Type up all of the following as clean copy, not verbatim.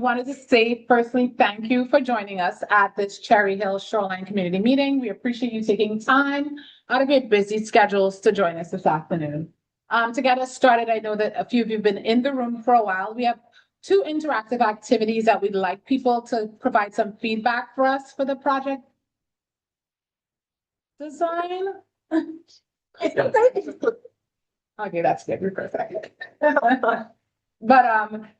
Wanted to say personally, thank you for joining us at this Cherry Hill Shoreline Community Meeting. We appreciate you taking time out of your busy schedules to join us this afternoon. To get us started, I know that a few of you have been in the room for a while. We have two interactive activities that we'd like people to provide some feedback for us for the project design. Okay, that's good. We're perfect. But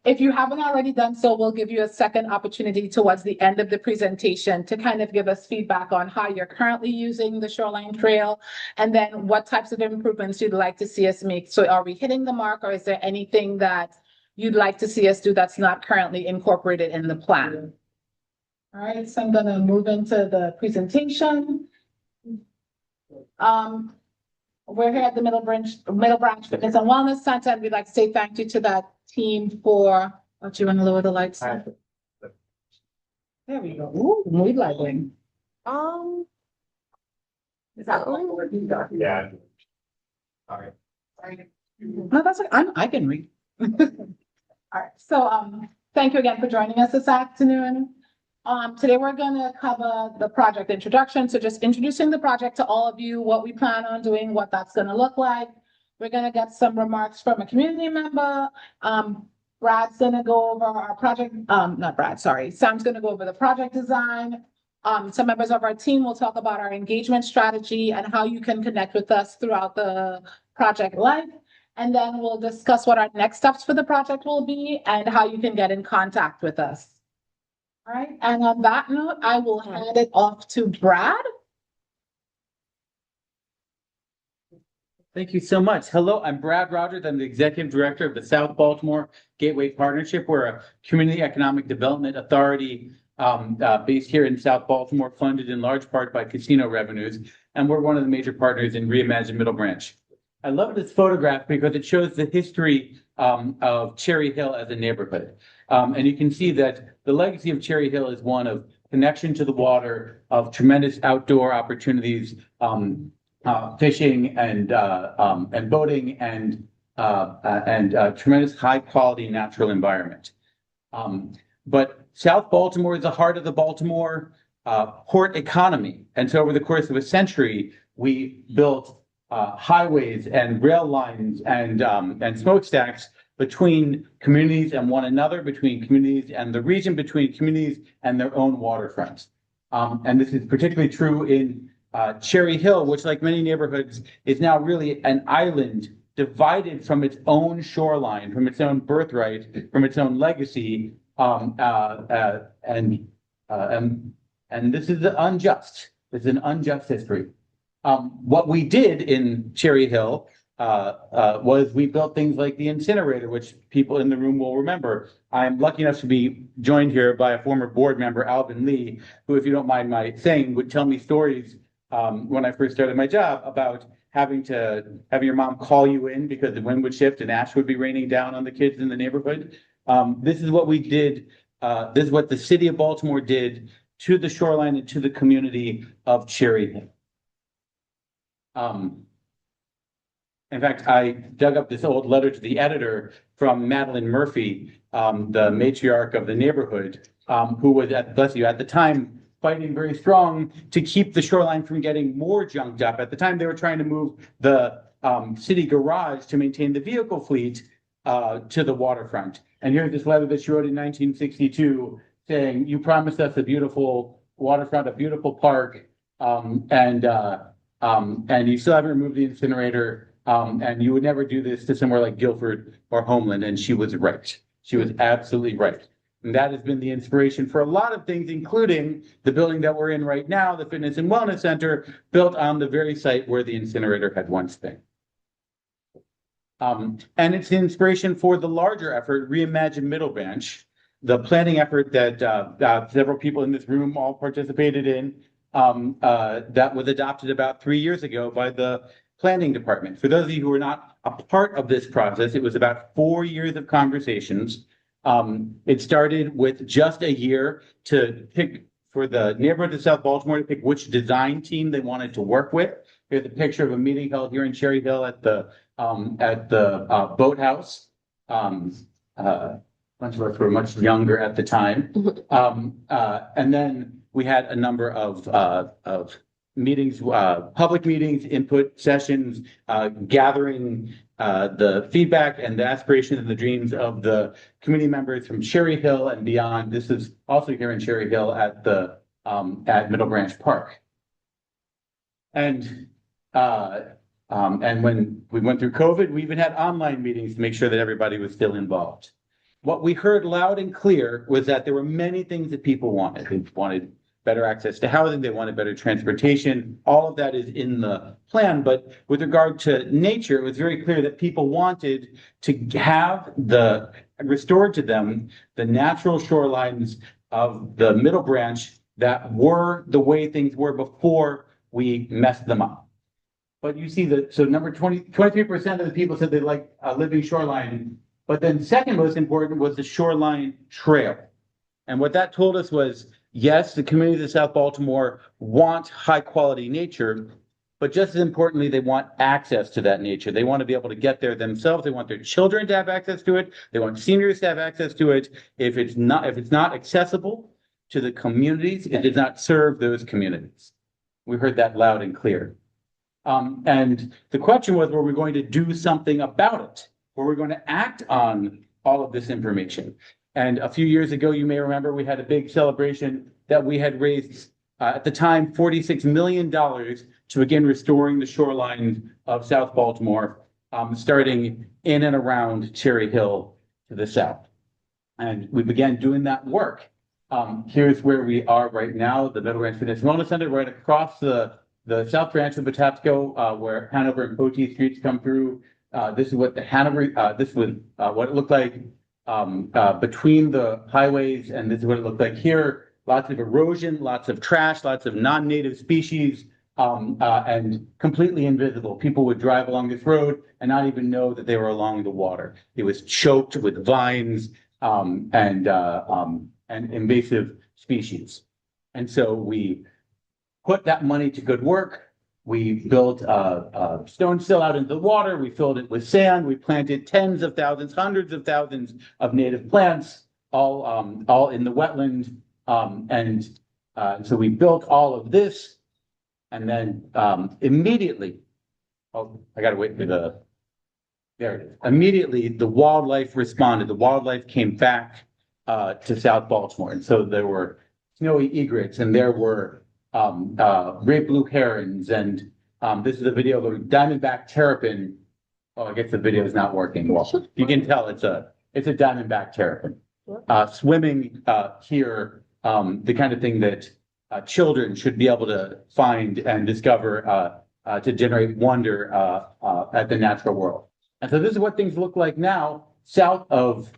if you haven't already done so, we'll give you a second opportunity towards the end of the presentation to kind of give us feedback on how you're currently using the Shoreline Trail and then what types of improvements you'd like to see us make. So are we hitting the mark, or is there anything that you'd like to see us do that's not currently incorporated in the plan? All right, so I'm gonna move into the presentation. We're here at the Middle Branch Fitness and Wellness Center, and we'd like to say thank you to that team for, oh, do you want to lower the lights? There we go. Ooh, mood lighting. Is that Yeah. All right. Sorry. No, that's like, I can read. All right, so thank you again for joining us this afternoon. Today we're gonna cover the project introduction. So just introducing the project to all of you, what we plan on doing, what that's gonna look like. We're gonna get some remarks from a community member. Brad's gonna go over our project, not Brad, sorry. Sam's gonna go over the project design. Some members of our team will talk about our engagement strategy and how you can connect with us throughout the project life. And then we'll discuss what our next steps for the project will be and how you can get in contact with us. All right, and on that note, I will hand it off to Brad. Thank you so much. Hello, I'm Brad Rogers. I'm the Executive Director of the South Baltimore Gateway Partnership. We're a community economic development authority based here in South Baltimore, funded in large part by casino revenues. And we're one of the major partners in Reimagine Middle Branch. I love this photograph because it shows the history of Cherry Hill as a neighborhood. And you can see that the legacy of Cherry Hill is one of connection to the water, of tremendous outdoor opportunities, fishing and boating, and tremendous high quality natural environment. But South Baltimore is the heart of the Baltimore port economy. And so over the course of a century, we built highways and rail lines and smokestacks between communities and one another, between communities and the region, between communities and their own waterfronts. And this is particularly true in Cherry Hill, which, like many neighborhoods, is now really an island divided from its own shoreline, from its own birthright, from its own legacy. And this is unjust. It's an unjust history. What we did in Cherry Hill was we built things like the incinerator, which people in the room will remember. I'm lucky enough to be joined here by a former board member, Alvin Lee, who, if you don't mind my saying, would tell me stories when I first started my job about having your mom call you in because the wind would shift and ash would be raining down on the kids in the neighborhood. This is what we did. This is what the city of Baltimore did to the shoreline and to the community of Cherry Hill. In fact, I dug up this old letter to the editor from Madeline Murphy, the matriarch of the neighborhood, who was, bless you, at the time fighting very strong to keep the shoreline from getting more junked up. At the time, they were trying to move the city garage to maintain the vehicle fleet to the waterfront. And here's this letter that she wrote in 1962 saying, "You promised us a beautiful waterfront, a beautiful park, and you still haven't removed the incinerator. And you would never do this to somewhere like Guilford or Homeland." And she was right. She was absolutely right. And that has been the inspiration for a lot of things, including the building that we're in right now, the Fitness and Wellness Center, built on the very site where the incinerator had once been. And it's the inspiration for the larger effort, Reimagine Middle Branch, the planning effort that several people in this room all participated in, that was adopted about 3 years ago by the planning department. For those of you who are not a part of this process, it was about 4 years of conversations. It started with just a year to pick, for the neighborhood of South Baltimore, to pick which design team they wanted to work with. Here's a picture of a meeting held here in Cherry Hill at the boathouse. bunch of us were much younger at the time. And then we had a number of meetings, public meetings, input sessions, gathering the feedback and the aspirations and the dreams of the community members from Cherry Hill and beyond. This is also here in Cherry Hill at the at Middle Branch Park. And when we went through COVID, we even had online meetings to make sure that everybody was still involved. What we heard loud and clear was that there were many things that people wanted. They wanted better access to housing, they wanted better transportation. All of that is in the plan. But with regard to nature, it was very clear that people wanted to have restored to them the natural shorelines of the Middle Branch that were the way things were before we messed them up. But you see that, so number 23% of the people said they like a living shoreline. But then second most important was the shoreline trail. And what that told us was, yes, the communities of South Baltimore want high quality nature, but just as importantly, they want access to that nature. They want to be able to get there themselves. They want their children to have access to it. They want seniors to have access to it. If it's not accessible to the communities, it does not serve those communities. We heard that loud and clear. And the question was, were we going to do something about it? Were we going to act on all of this information? And a few years ago, you may remember, we had a big celebration that we had raised, at the time, $46 million to begin restoring the shoreline of South Baltimore, starting in and around Cherry Hill to the south. And we began doing that work. Here's where we are right now, the Middle Branch Fitness Wellness Center, right across the South Branch of Patapsco, where Hanover and Poteet streets come through. This is what the Hanover, this was what it looked like between the highways, and this is what it looked like here. Lots of erosion, lots of trash, lots of non-native species, and completely invisible. People would drive along this road and not even know that they were along the water. It was choked with vines and invasive species. And so we put that money to good work. We built a stone sill out into the water. We filled it with sand. We planted tens of thousands, hundreds of thousands of native plants, all in the wetland. So we built all of this, and then immediately, I gotta wait for there it is. Immediately, the wildlife responded. The wildlife came back to South Baltimore, and so there were snowy egrets, and there were great blue herons, and this is a video of a diamondback terrapin. Oh, I guess the video is not working. Well, you can tell it's a diamondback terrapin swimming here. The kind of thing that children should be able to find and discover to generate wonder at the natural world. And so this is what things look like now south of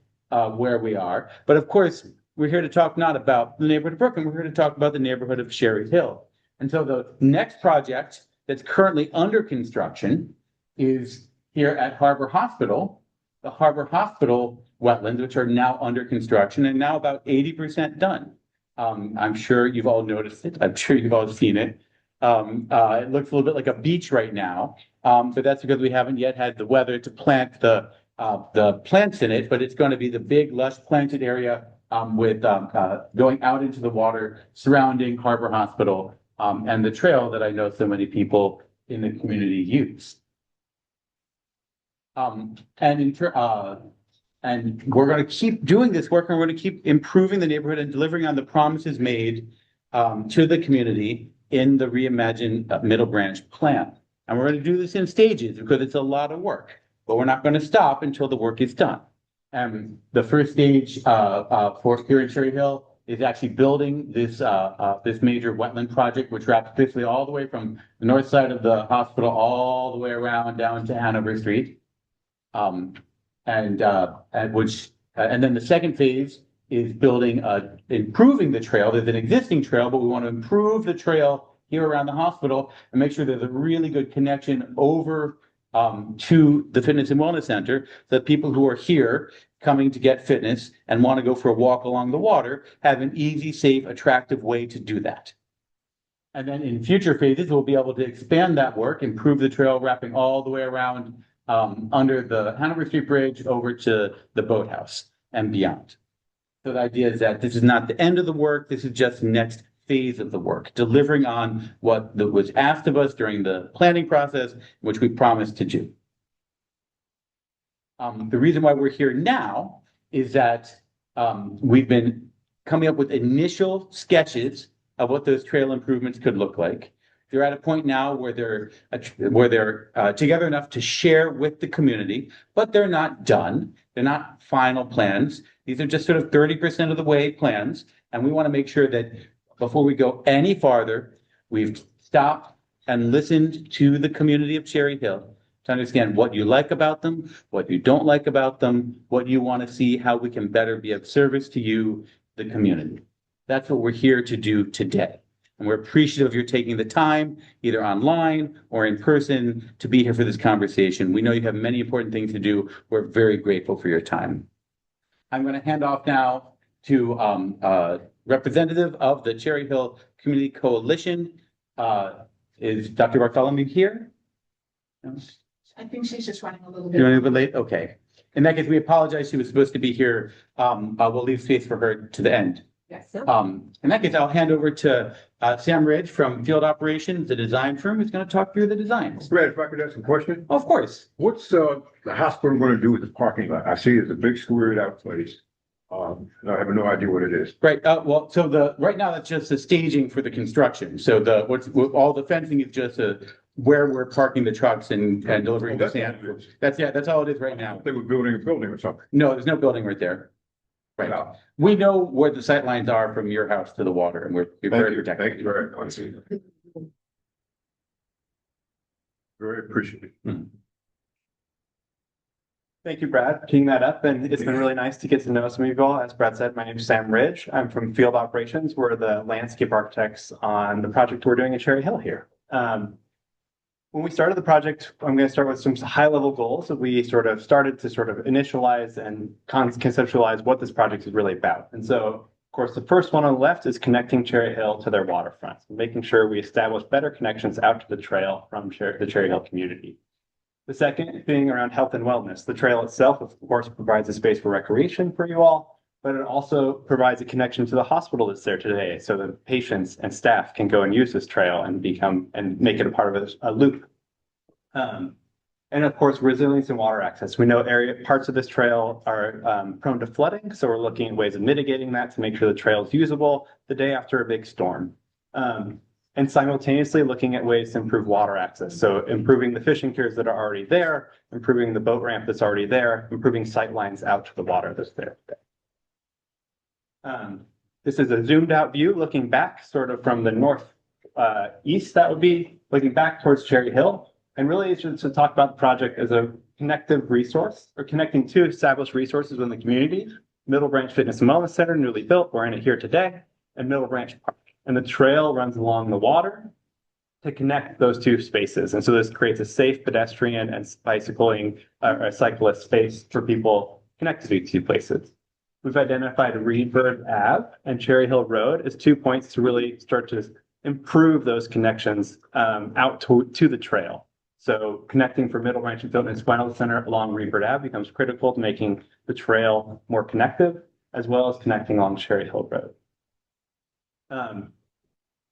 where we are. But of course, we're here to talk not about the neighborhood of Brooklyn, we're here to talk about the neighborhood of Cherry Hill. And so the next project that's currently under construction is here at Harbor Hospital, the Harbor Hospital wetlands, which are now under construction and now about 80% done. I'm sure you've all noticed it. I'm sure you've all seen it. It looks a little bit like a beach right now, but that's because we haven't yet had the weather to plant the plants in it, but it's going to be the big lush planted area with going out into the water surrounding Harbor Hospital and the trail that I know so many people in the community use. And we're going to keep doing this work, and we're going to keep improving the neighborhood and delivering on the promises made to the community in the Reimagine Middle Branch plan. And we're going to do this in stages because it's a lot of work, but we're not going to stop until the work is done. And the first stage for here in Cherry Hill is actually building this this major wetland project, which wraps basically all the way from the north side of the hospital all the way around down to Hanover Street. And then the second phase is building, improving the trail. There's an existing trail, but we want to improve the trail here around the hospital and make sure there's a really good connection over to the Fitness and Wellness Center, so that people who are here coming to get fitness and want to go for a walk along the water have an easy, safe, attractive way to do that. And then in future phases, we'll be able to expand that work, improve the trail, wrapping all the way around under the Hanover Street Bridge over to the boathouse. and beyond. So the idea is that this is not the end of the work. This is just the next phase of the work, delivering on what was asked of us during the planning process, which we promised to do. The reason why we're here now is that we've been coming up with initial sketches of what those trail improvements could look like. They're at a point now where they're together enough to share with the community, but they're not done. They're not final plans. These are just sort of 30% of the way plans. And we want to make sure that before we go any farther, we've stopped and listened to the community of Cherry Hill to understand what you like about them, what you don't like about them, what you want to see, how we can better be of service to you, the community. That's what we're here to do today. And we're appreciative of your taking the time, either online or in person, to be here for this conversation. We know you have many important things to do. We're very grateful for your time. I'm going to hand off now to representative of the Cherry Hill Community Coalition. Is Dr. Bartholomew here? No? I think she's just running a little You're a bit. little bit late? Okay. In that case, we apologize. She was supposed to be here. We'll leave space for her to the end. Yes. In that case, I'll hand over to Sam Ridge from Field Operations, the design firm, who's going to talk through the designs. Brad, if I could ask a question, Of course. what's the hospital going to do with the parking lot? I see it's a big squared out place. And I have no idea what it is. Right. Well, so right now that's just the staging for the construction. So all the fencing is just where we're parking the trucks and delivering the That's sand. what it is. That's all it is right now. They were building a building or something. No, there's no building right there. Right. Yeah. We know where the sight lines are from your house to the water, and we're very protective. Thank you very much. Very appreciative. Thank you, Brad, for teeing that up, and it's been really nice to get to know some of you all. As Brad said, my name is Sam Ridge. I'm from Field Operations. We're the landscape architects on the project we're doing at Cherry Hill here. When we started the project, I'm going to start with some high-level goals that we started to initialize and conceptualize what this project is really about. And so, of course, the first one on the left is connecting Cherry Hill to their waterfront, making sure we establish better connections out to the trail from the Cherry Hill community. The second being around health and wellness. The trail itself, of course, provides a space for recreation for you all, but it also provides a connection to the hospital that's there today, so that patients and staff can go and use this trail and make it a part of a loop. And of course, resilience and water access. We know parts of this trail are prone to flooding, so we're looking at ways of mitigating that to make sure the trail is usable the day after a big storm. And simultaneously looking at ways to improve water access. So improving the fishing piers that are already there, improving the boat ramp that's already there, improving sight lines out to the water that's there. This is a zoomed out view looking back sort of from the north east, that would be looking back towards Cherry Hill. And really it's just to talk about the project as a connective resource or connecting two established resources in the community. Middle Branch Fitness and Wellness Center, newly built, we're in it here today, and Middle Branch Park. And the trail runs along the water to connect those two spaces. And so this creates a safe pedestrian and bicycling or cyclist space for people connected to these two places. We've identified Reedbird Ave and Cherry Hill Road as 2 points to really start to improve those connections out to the trail. So connecting for Middle Branch and Fitness Wellness Center along Reedbird Ave becomes critical to making the trail more connective, as well as connecting along Cherry Hill Road.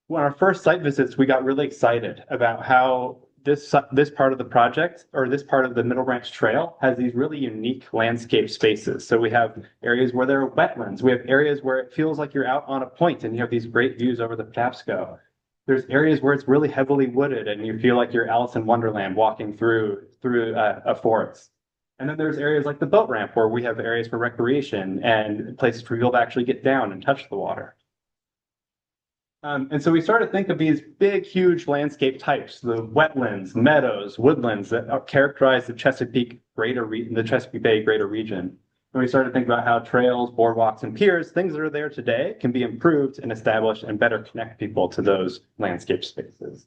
When our first site visits, we got really excited about how this part of the project, or this part of the Middle Branch Trail, has these really unique landscape spaces. So we have areas where there are wetlands. We have areas where it feels like you're out on a point and you have these great views over the Patapsco. There's areas where it's really heavily wooded and you feel like you're Alice in Wonderland walking through a forest. And then there's areas like the boat ramp where we have areas for recreation and places for people to actually get down and touch the water. And so we started to think of these big, huge landscape types, the wetlands, meadows, woodlands that characterize the Chesapeake Bay greater region. And we started to think about how trails, boardwalks, and piers, things that are there today, can be improved and established and better connect people to those landscape spaces.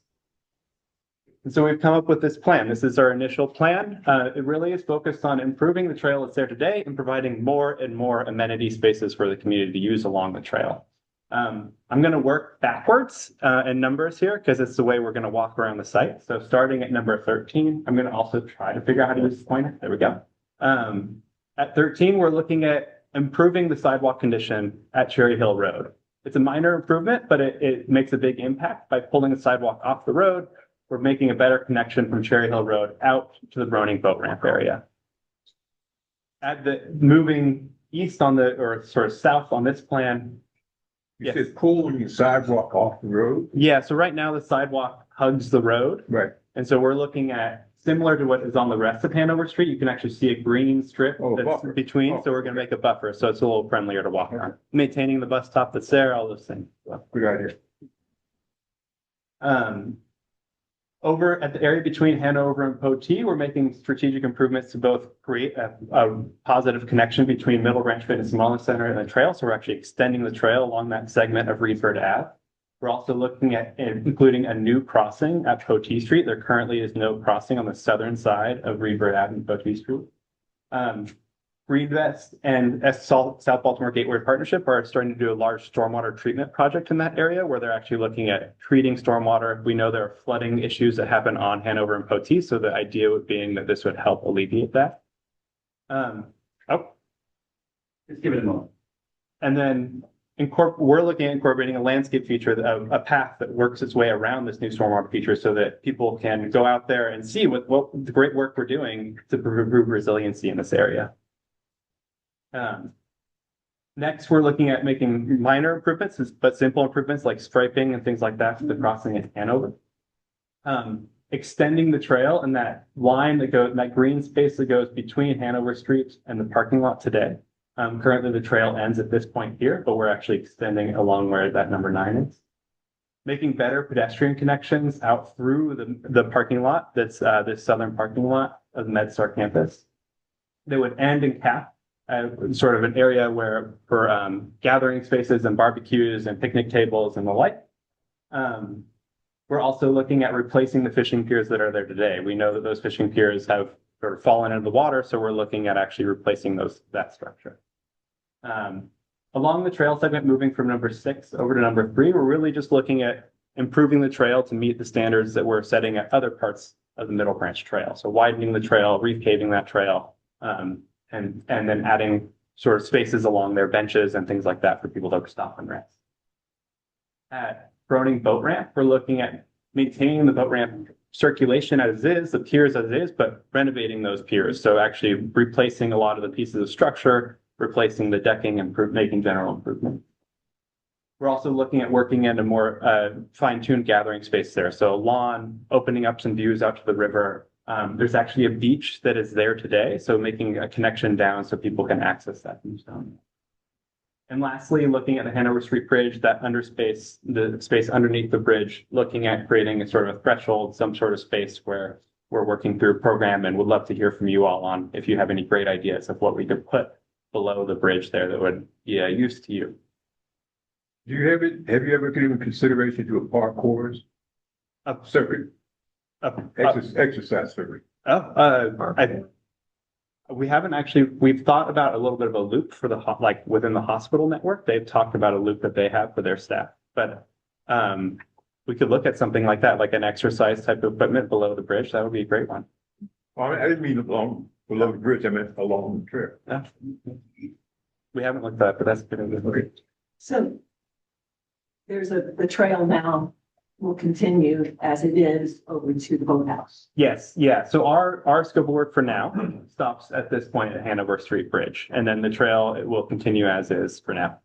And so we've come up with this plan. This is our initial plan. It really is focused on improving the trail that's there today and providing more and more amenity spaces for the community to use along the trail. I'm going to work backwards in numbers here because it's the way we're going to walk around the site. So starting at number 13, I'm going to also try to figure out how to use this pointer. There we go. At 13, we're looking at improving the sidewalk condition at Cherry Hill Road. It's a minor improvement, but it makes a big impact by pulling the sidewalk off the road. We're making a better connection from Cherry Hill Road out to the Broning boat ramp area. Moving east on or sort of south on this plan. You said pulling the sidewalk off the road? Yeah, so right now the sidewalk hugs the road. Right. And so we're looking at similar to what is on the rest of Hanover Street. You can actually see a green strip that's buffer. between. So we're going to make a buffer. So it's a little friendlier to walk on. Maintaining the bus stop that's there, all those things. Good idea. Over at the area between Hanover and Potee, we're making strategic improvements to both create a positive connection between Middle Branch Fitness and Wellness Center and the trail. So we're actually extending the trail along that segment of Reedford Ave. We're also looking at including a new crossing at Potee Street. There currently is no crossing on the southern side of Reedford Ave and Potee Street. Greenvest and South Baltimore Gateway Partnership are starting to do a large stormwater treatment project in that area where they're actually looking at treating stormwater. We know there are flooding issues that happen on Hanover and Potee, so the idea would being that this would help alleviate that. Just give it a moment. And then we're looking at incorporating a landscape feature, a path that works its way around this new stormwater feature so that people can go out there and see what the great work we're doing to improve resiliency in this area. Next, we're looking at making minor improvements, but simple improvements like striping and things like that for the crossing at Hanover. Extending the trail and that line that green space that goes between Hanover Street and the parking lot today. Currently the trail ends at this point here, but we're actually extending along where that number 9 is. Making better pedestrian connections out through the parking lot that's this southern parking lot of the MedStar campus. They would end and cap sort of an area where for gathering spaces and barbecues and picnic tables and the like. We're also looking at replacing the fishing piers that are there today. We know that those fishing piers have sort of fallen into the water, so we're looking at actually replacing that structure. Along the trail segment, moving from number 6 over to number 3, we're really just looking at improving the trail to meet the standards that we're setting at other parts of the Middle Branch Trail. So widening the trail, repaving that trail, and then adding sort of spaces along their benches and things like that for people to stop and rest. At Broning Boat Ramp, we're looking at maintaining the boat ramp circulation as is, the piers as is, but renovating those piers. So actually replacing a lot of the pieces of structure, replacing the decking, and making general improvement. We're also looking at working in a more fine-tuned gathering space there. So lawn, opening up some views out to the river. There's actually a beach that is there today, so making a connection down so people can access that from down. And lastly, looking at the Hanover Street Bridge, that the space underneath the bridge, looking at creating a sort of a threshold, some sort of space where we're working through a program, and would love to hear from you all on if you have any great ideas of what we could put below the bridge there that would be use to you. Do you have you ever given consideration to a park course? Separate. Exercise circuit. We haven't actually, we've thought about a little bit of a loop for like within the hospital network. They've talked about a loop that they have for their staff, but we could look at something like that, like an exercise type of equipment below the bridge. That would be a great one. Well, I didn't mean below the bridge, I meant along the trail. We haven't looked at that, but that's good. So there's the trail now will continue as it is over to the boathouse. Yes, yeah. So our scope of work for now stops at this point at Hanover Street Bridge, and then the trail, it will continue as is for now.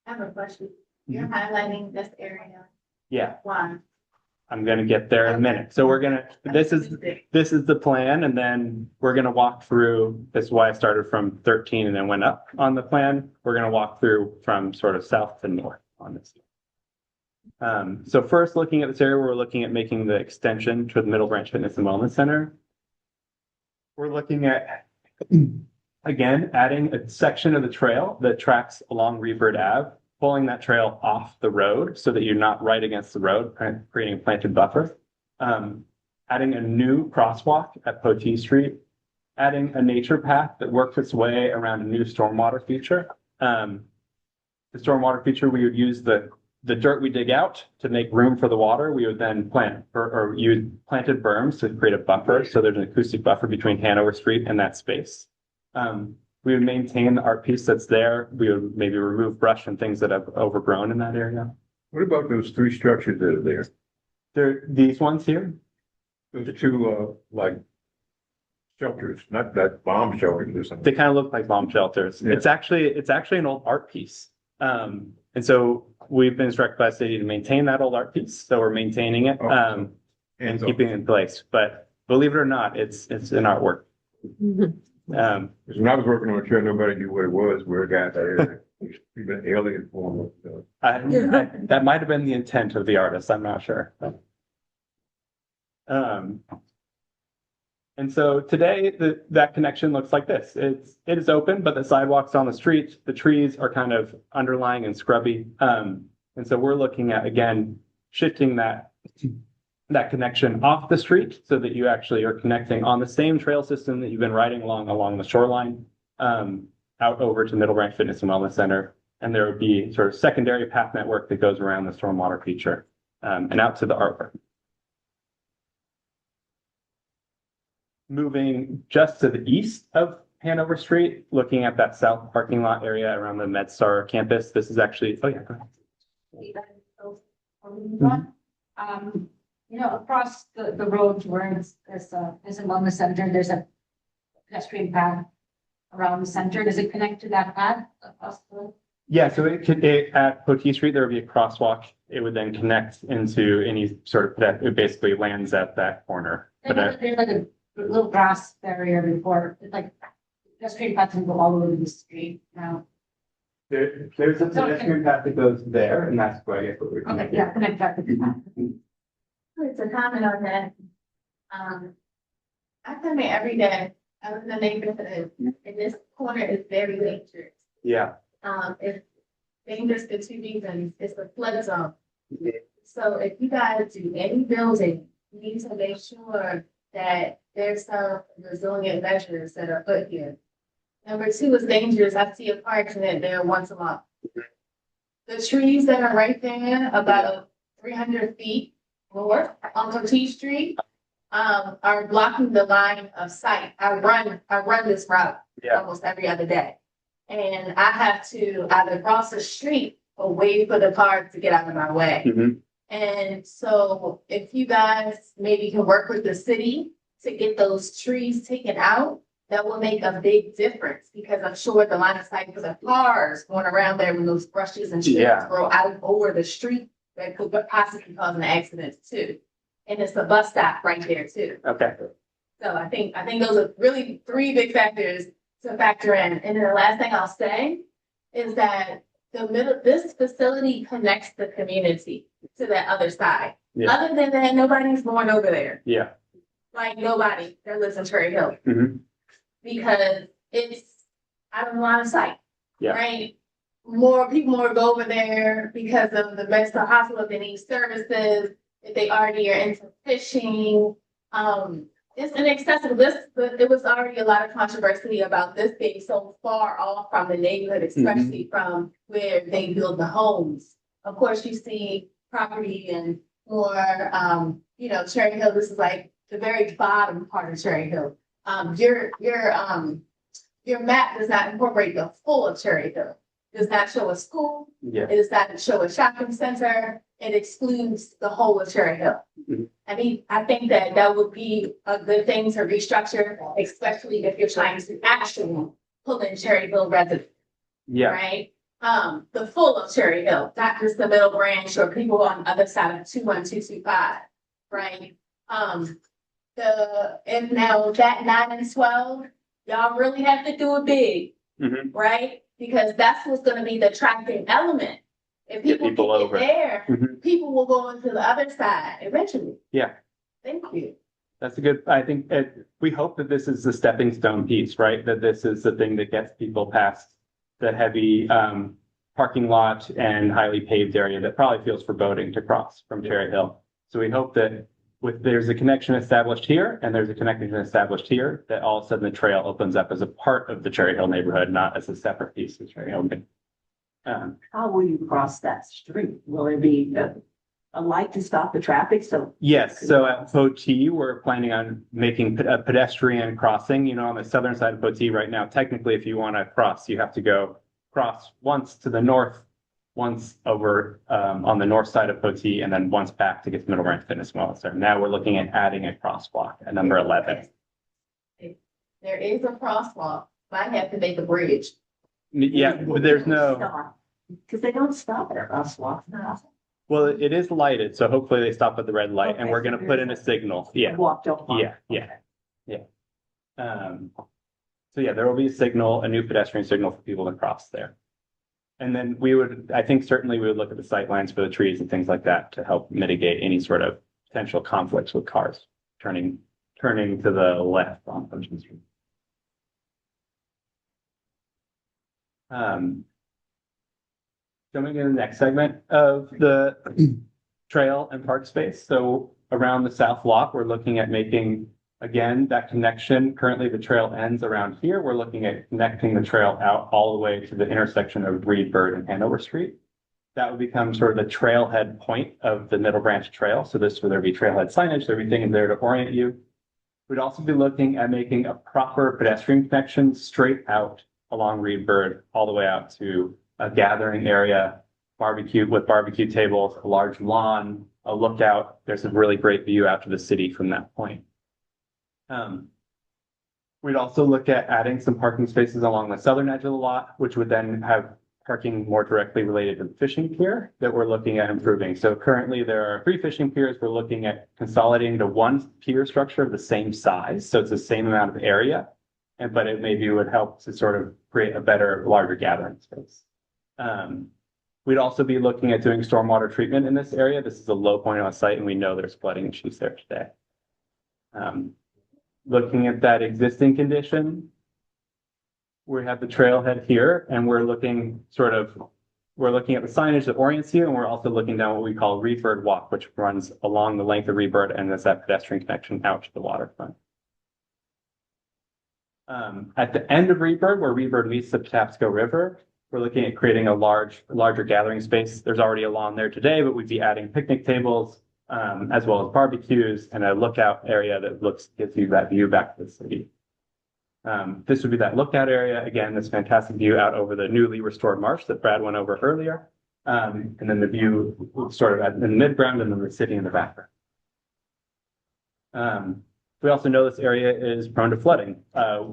I have a question. You're highlighting this area. Yeah, Why? I'm gonna get there in a minute. So this is the plan, and then we're gonna walk through, this is why I started from 13 and then went up on the plan. We're gonna walk through from sort of south to north on this. So first, looking at this area, we're looking at making the extension to the Middle Branch Fitness and Wellness Center. We're looking at, again, adding a section of the trail that tracks along Reedford Ave, pulling that trail off the road so that you're not right against the road, creating a planted buffer. Adding a new crosswalk at Potee Street, adding a nature path that works its way around a new stormwater feature. The stormwater feature, we would use the dirt we dig out to make room for the water. We would then plant or use planted berms to create a buffer. So there's an acoustic buffer between Hanover Street and that space. We would maintain the art piece that's there. We would maybe remove brush and things that have overgrown in that area. What about those three structures that are there? These ones here? Those two, like shelters, not that bomb shelters or They something. kind of look like bomb shelters. Yeah. It's actually an old art piece. And so we've been instructed by the city to maintain that old art piece. So we're maintaining it, Oh, and And so, keeping it in place. But believe it or not, it's an artwork. Um, because when I was working on a chair, nobody knew what it was, where it got there. Even alien form of, that might have been the intent of the artist. I'm not sure. And so today that connection looks like this. It is open, but the sidewalk's on the street. The trees are kind of underlying and scrubby. And so we're looking at, again, shifting that connection off the street so that you actually are connecting on the same trail system that you've been riding along the shoreline, out over to Middle Branch Fitness and Wellness Center. And there would be sort of secondary path network that goes around the stormwater feature, and out to the artwork. Moving just to the east of Hanover Street, looking at that south parking lot area around the MedStar campus. This is actually, oh yeah, go ahead. You know, across the road where there's a wellness center, there's a pedestrian path around the center. Does it connect to that path across the road? Yeah, so at Potee Street, there would be a crosswalk. It would then connect into any sort of, that it basically lands at that corner. But, There's like a little grass barrier before, it's like pedestrian path can go all over the street now. there's a pedestrian path that goes there, and that's why I guess what we're. Okay, yeah, connect that to the path. It's a comment on that. I come in every day. I was in the neighborhood, and this corner is very dangerous. Yeah, It's dangerous for two reasons. It's a flood zone. So if you guys do any building, you need to make sure that there's some resilient measures that are put here. Number two is dangerous. I see a park in there once a month. The trees that are right there, about 300 feet north on Potee Street, are blocking the line of sight. I run this route Yeah. almost every other day. And I have to either cross the street or wait for the cars to get out of my way. Mhm. And so if you guys maybe can work with the city to get those trees taken out, that will make a big difference, because I'm sure the line of sight for the cars going around there when those brushes and trees Yeah. grow out over the street, that could possibly cause an accident too. And it's a bus stop right there too. Okay. So I think those are really three big factors to factor in. And then the last thing I'll say is that this facility connects the community to that other side. Yeah. Other than that, nobody's going over there. Yeah. Like nobody that lives in Cherry Hill, Mhm. because it's out of line of sight. Yeah. Right? More people go over there because of the mental hospital, they need services, if they already are into fishing. It's inaccessible. There was already a lot of controversy about this being so far off from the neighborhood, especially from where they build the homes. Of course, you see property and more, Cherry Hill, this is like the very bottom part of Cherry Hill. Your map does not incorporate the full of Cherry Hill. Does not show a school. Yeah. It does not show a shopping center. It excludes the whole of Cherry Hill. Mhm. I mean, I think that would be a good thing to restructure, especially if you're trying to actually pull in Cherry Hill residents, Yeah. right? The full of Cherry Hill, not just the middle branch or people on the other side of 21225, right? And now that 9 and 12, y'all really have to do it big, Mhm. right? Because that's what's gonna be the attracting element. If Get people people can over. get there, Mhm. people will go into the other side eventually. Yeah. Thank you. That's a good, I think, we hope that this is the stepping stone piece, right? That this is the thing that gets people past the heavy parking lot and highly paved area that probably feels foreboding to cross from Cherry Hill. So we hope that there's a connection established here and there's a connection established here, that all of a sudden the trail opens up as a part of the Cherry Hill neighborhood, not as a separate piece of Cherry Hill. How will you cross that street? Will it be a light to stop the traffic, so. Yes, so at Poti, we're planning on making a pedestrian crossing, you know, on the southern side of Poti right now. Technically, if you want to cross, you have to go cross once to the north, once over on the north side of Poti, and then once back to get to Middle Branch Fitness Wellness Center. Now we're looking at adding a crosswalk at number 11. There is a crosswalk, but I have to make a bridge. Yeah, but there's no, Because they don't stop at crosswalks. well, it is lighted, so hopefully they stop at the red light, and we're gonna put in a signal. Yeah. Walk, don't walk. Yeah. So yeah, there will be a signal, a new pedestrian signal for people to cross there. And then we would, I think certainly we would look at the sight lines for the trees and things like that to help mitigate any sort of potential conflicts with cars turning to the left on Ocean Street. Jumping into the next segment of the trail and park space. So around the South Lock, we're looking at making, again, that connection. Currently, the trail ends around here. We're looking at connecting the trail out all the way to the intersection of Reed Bird and Hanover Street. That would become sort of the trailhead point of the Middle Branch Trail. So this, where there'd be trailhead signage, everything is there to orient you. We'd also be looking at making a proper pedestrian connection straight out along Reed Bird, all the way out to a gathering area, barbecue tables, a large lawn, a lookout. There's a really great view out to the city from that point. We'd also look at adding some parking spaces along the southern edge of the lot, which would then have parking more directly related to the fishing pier that we're looking at improving. So currently there are 3 fishing piers. We're looking at consolidating to 1 pier structure of the same size. So it's the same amount of area, but it maybe would help to sort of create a better, larger gathering space. We'd also be looking at doing stormwater treatment in this area. This is a low point on the site, and we know there's flooding issues there today. Looking at that existing condition, we have the trailhead here, and we're looking at the signage that orients you, and we're also looking down what we call Reed Bird Walk, which runs along the length of Reed Bird, and there's that pedestrian connection out to the waterfront. At the end of Reed Bird, where Reed Bird meets the Patapsco River, we're looking at creating a larger gathering space. There's already a lawn there today, but we'd be adding picnic tables, as well as barbecues and a lookout area that gives you that view back to the city. This would be that lookout area. Again, this fantastic view out over the newly restored marsh that Brad went over earlier. And then the view sort of in the midground and then the city in the background. We also know this area is prone to flooding.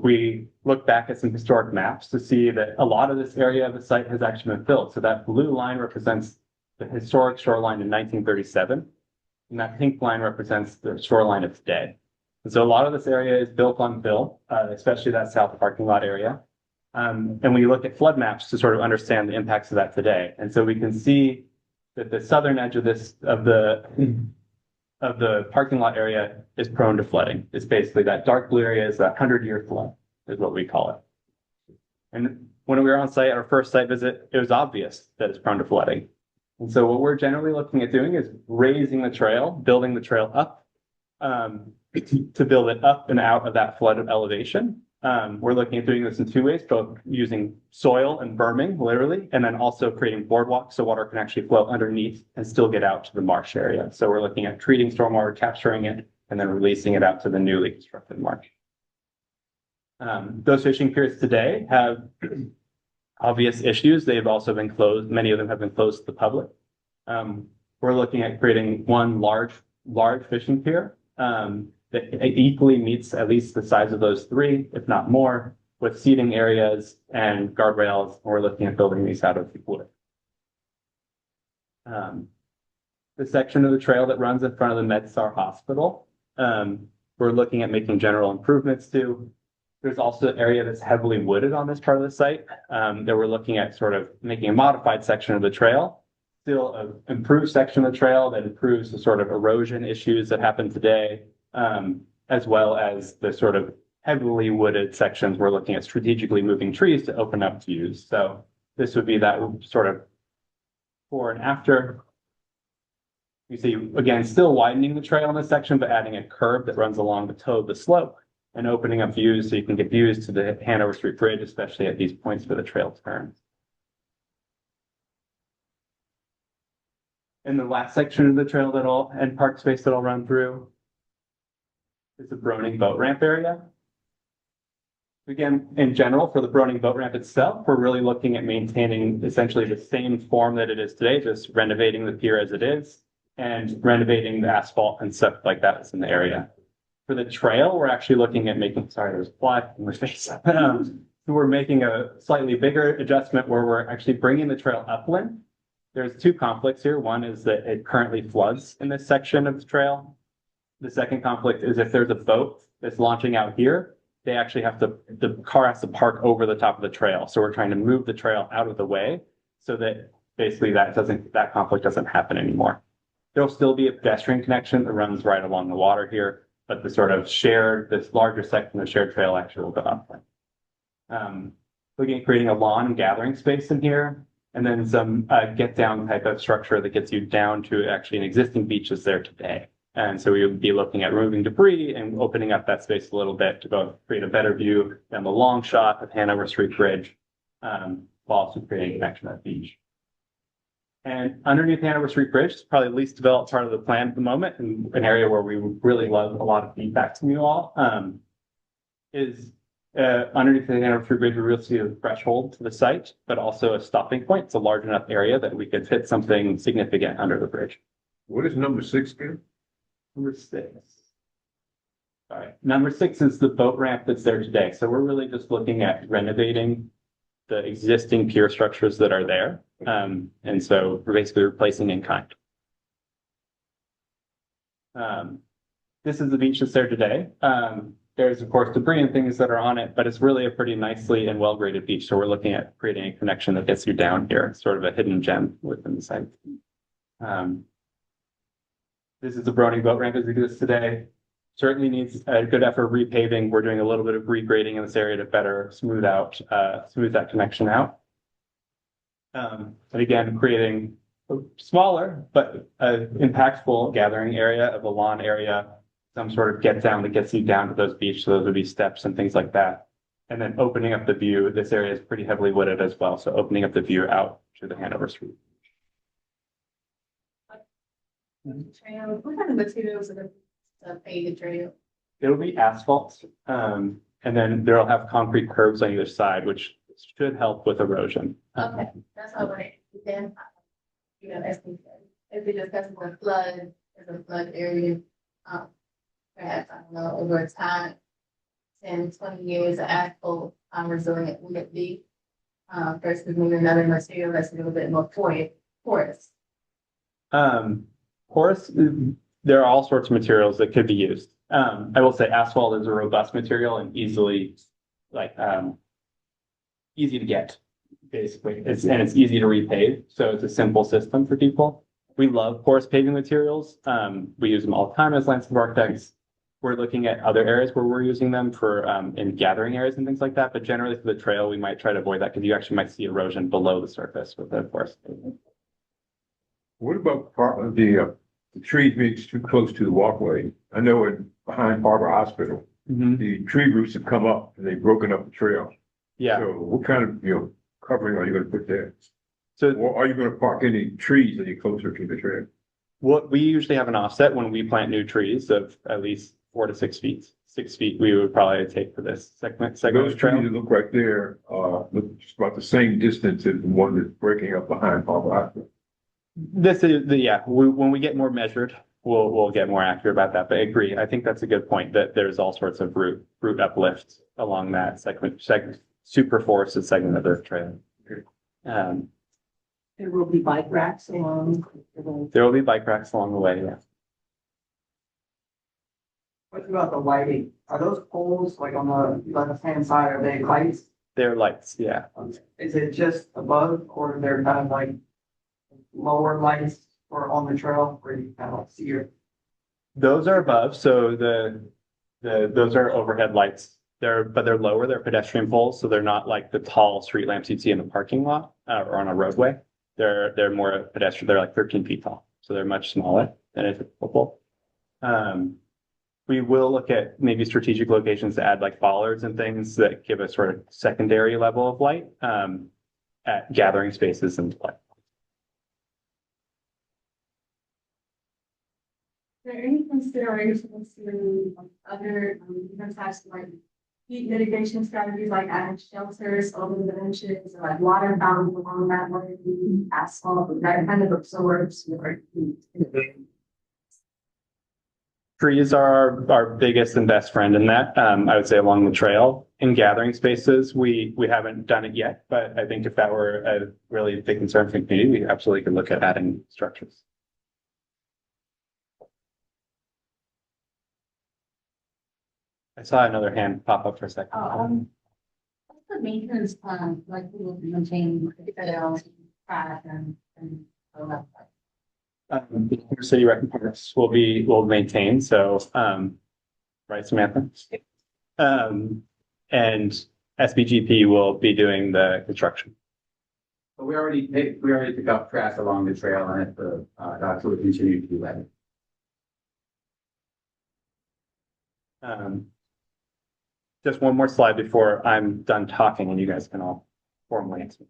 We look back at some historic maps to see that a lot of this area of the site has actually been filled. So that blue line represents the historic shoreline in 1937. And that pink line represents the shoreline of today. And so a lot of this area is built on fill, especially that south parking lot area. And we look at flood maps to sort of understand the impacts of that today. And so we can see that the southern edge of the parking lot area is prone to flooding. It's basically that dark blue area is that 100-year flood, is what we call it. And when we were on site, our first site visit, it was obvious that it's prone to flooding. And so what we're generally looking at doing is raising the trail, building the trail up, to build it up and out of that flood elevation. We're looking at doing this in 2 ways, both using soil and berming, literally, and then also creating boardwalks so water can actually flow underneath and still get out to the marsh area. So we're looking at treating stormwater, capturing it, and then releasing it out to the newly constructed marsh. Those fishing piers today have obvious issues. They've also been closed. Many of them have been closed to the public. We're looking at creating one large fishing pier that equally meets at least the size of those 3, if not more, with seating areas and guardrails. We're looking at building these out of wood. The section of the trail that runs in front of the MedStar Hospital, we're looking at making general improvements to. There's also an area that's heavily wooded on this part of the site that we're looking at sort of making a modified section of the trail, still an improved section of the trail that improves the sort of erosion issues that happen today, as well as the sort of heavily wooded sections. We're looking at strategically moving trees to open up views. So this would be that sort of before and after. You see, again, still widening the trail in this section, but adding a curb that runs along the toe of the slope and opening up views so you can get views to the Hanover Street Bridge, especially at these points where the trail turns. And the last section of the trail and park space that I'll run through is the Broning boat ramp area. Again, in general, for the Broning boat ramp itself, we're really looking at maintaining essentially the same form that it is today, just renovating the pier as it is and renovating the asphalt and stuff like that that's in the area. For the trail, we're actually looking at sorry, there's a fly in my face. We're making a slightly bigger adjustment where we're actually bringing the trail upland. There's two conflicts here. One is that it currently floods in this section of the trail. The second conflict is if there's a boat that's launching out here, they actually the car has to park over the top of the trail. So we're trying to move the trail out of the way so that basically that conflict doesn't happen anymore. There'll still be a pedestrian connection that runs right along the water here, but this larger section of shared trail actually will go upland. Looking at creating a lawn and gathering space in here, and then some get down type of structure that gets you down to actually an existing beach that's there today. And so we would be looking at removing debris and opening up that space a little bit to go create a better view down the long shot of Hanover Street Bridge, while also creating a connection to that beach. And underneath Hanover Street Bridge is probably the least developed part of the plan at the moment, and an area where we would really love a lot of feedback from you all, is underneath the Hanover Street Bridge, we really see a threshold to the site, but also a stopping point. It's a large enough area that we could fit something significant under the bridge. What is number 6 again? Number 6. All right, number 6 is the boat ramp that's there today. So we're really just looking at renovating the existing pier structures that are there. And so we're basically replacing in kind. This is the beach that's there today. There's of course debris and things that are on it, but it's really a pretty nicely and well-graded beach. So we're looking at creating a connection that gets you down here. It's sort of a hidden gem within the site. This is the Broning boat ramp as it exists today. Certainly needs a good effort of repaving. We're doing a little bit of regrading in this area to better smooth that connection out. And again, creating a smaller but impactful gathering area of a lawn area, some sort of get down that gets you down to those beaches. So those would be steps and things like that. And then opening up the view. This area is pretty heavily wooded as well. So opening up the view out to the Hanover Street. Trail, what kind of materials are the paved trail? It'll be asphalt, and then there'll have concrete curbs on either side, which should help with erosion. Okay, that's all right. Then, that's if it just doesn't flood, there's a flood area, perhaps, I don't know, over time, 10, 20 years of asphalt, resilient would it be? Versus maybe another material that's a little bit more porous. Porous, there are all sorts of materials that could be used. I will say asphalt is a robust material and easy to get, basically. It's easy to repave, so it's a simple system for people. We love porous paving materials. We use them all the time as landscape architects. We're looking at other areas where we're using them for in gathering areas and things like that. But generally for the trail, we might try to avoid that because you actually might see erosion below the surface with the porous paving. What about the trees being too close to the walkway? I know behind Harbor Hospital, the tree roots have come up and they've broken up the trail. Yeah. So what kind of, covering are you going to put there? So, or are you going to park any trees that are closer to the trail? What we usually have an offset when we plant new trees of at least 4 to 6 feet. 6 feet we would probably take for this segment Those of trail. trees that look right there, look just about the same distance as the one that's breaking up behind Harbor Hospital. This is when we get more measured, we'll get more accurate about that. But I agree. I think that's a good point that there's all sorts of root uplift along that segment, super forested segment of the trail. There will be bike racks along. There will be bike racks along the way. Yeah. What about the lighting? Are those poles like on the left-hand side, are they lights? They're lights. Yeah. Is it just above or they're kind of like lower lights or on the trail where you kind of like see your? Those are above. So those are overhead lights. They're lower. They're pedestrian poles. So they're not like the tall street lamps you'd see in a parking lot or on a roadway. They're more pedestrian. They're like 13 feet tall. So they're much smaller than a typical pole. We will look at maybe strategic locations to add like bollards and things that give a sort of secondary level of light at gathering spaces and light. considerations to other different types of like heat mitigation strategies, like adding shelters over the benches, or like water fountains along that way, asphalt, that kind of absorbs more heat. Trees are our biggest and best friend in that, I would say along the trail. In gathering spaces, we haven't done it yet, but I think if that were a really big concern for the community, we absolutely could look at adding structures. I saw another hand pop up for a second. What's the maintenance plan, like we will maintain the trails, path and all that? City Rec and Parks will maintain, so, right, Samantha? And SBGP will be doing the construction. But we already pick up trash along the trail and at the, that's what we continue to do that. Just one more slide before I'm done talking and you guys can all formally answer.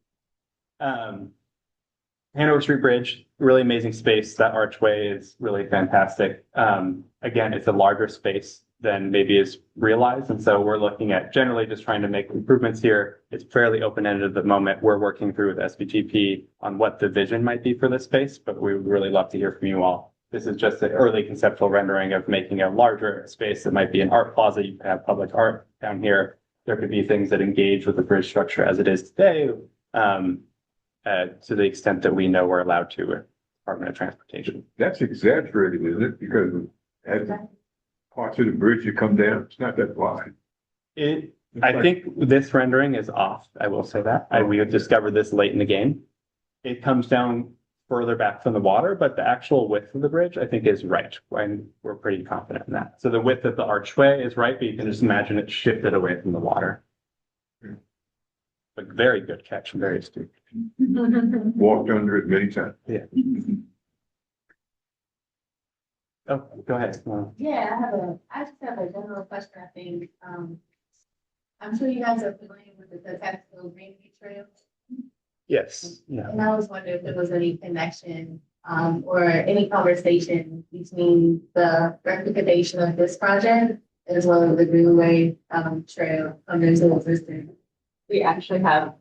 Hanover Street Bridge, really amazing space. That archway is really fantastic. Again, it's a larger space than maybe is realized. And so we're looking at generally just trying to make improvements here. It's fairly open-ended at the moment. We're working through with SBGP on what the vision might be for this space, but we would really love to hear from you all. This is just an early conceptual rendering of making a larger space that might be an art plaza. You can have public art down here. There could be things that engage with the bridge structure as it is today. To the extent that we know we're allowed to with Department of Transportation. That's exaggerated, isn't it? Because as parts of the bridge that come down, it's not that wide. I think this rendering is off. I will say that. We have discovered this late in the game. It comes down further back from the water, but the actual width of the bridge, I think, is right. And we're pretty confident in that. So the width of the archway is right, but you can just imagine it shifted away from the water. But very good catch, very astute. Walked under it many times. Yeah. Oh, go ahead. Yeah, I just have a general question, I think. I'm sure you guys are familiar with the Catskill Greenway Trail. Yes. Yeah. And I was wondering if there was any connection, or any conversation between the rectification of this project as well as the Greenway, trail under the existing. We actually have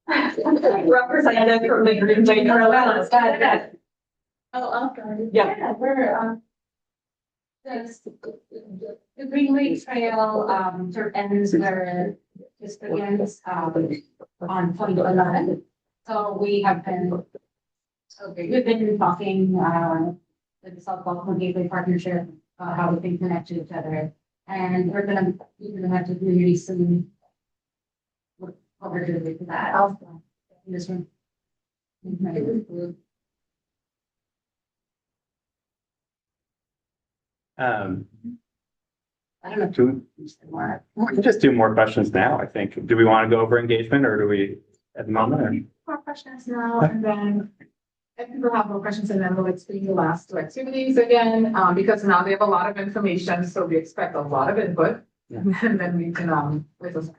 representative from the Green Bay Trail. Oh, okay. Yeah. We're, The Greenway Trail, sort of ends where this begins, on 2011. So we've been talking, with the South Baltimore Gateway Partnership, how we can connect to each other. And we're gonna have to really soon what we're doing with that. Also, in this room. I don't know. We can just do more questions now, I think. Do we want to go over engagement or do we at the moment? Or? More questions now, and then if people have more questions, and then we'll explain the last two activities again, because now they have a lot of information, so we expect a lot of input. Yeah. And then we can, with us.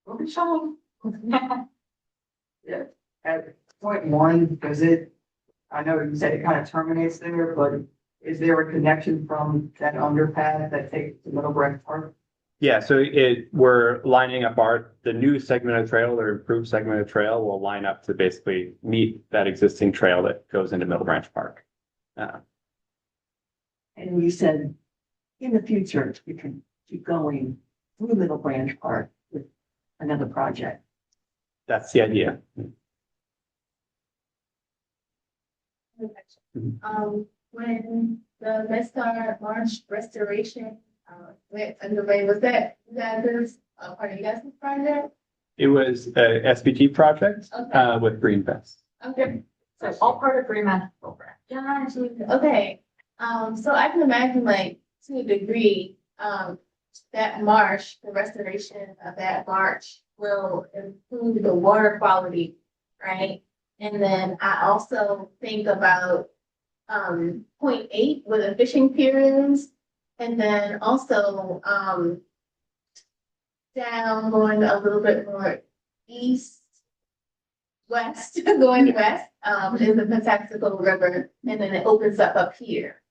We'll be showing. Yeah, at point one, does it, I know you said it kind of terminates there, but is there a connection from that underpass that takes to Middle Branch Park? Yeah, so we're lining up the new segment of trail, the improved segment of trail will line up to basically meet that existing trail that goes into Middle Branch Park. And you said in the future, we can keep going through Middle Branch Park with another project. That's the idea. When the MedStar Marsh restoration, went underway, was that this, part of you guys' project? It was a SBT project Okay. with Greenfest. Okay. So all part of Greenman program. Gotcha. Okay, so I can imagine like to a degree, that marsh, the restoration of that marsh will improve the water quality, right? And then I also think about, 0.8 with the fishing piers. And then also, down going a little bit more east, west, going west, is the Patuxent River, and then it opens up here.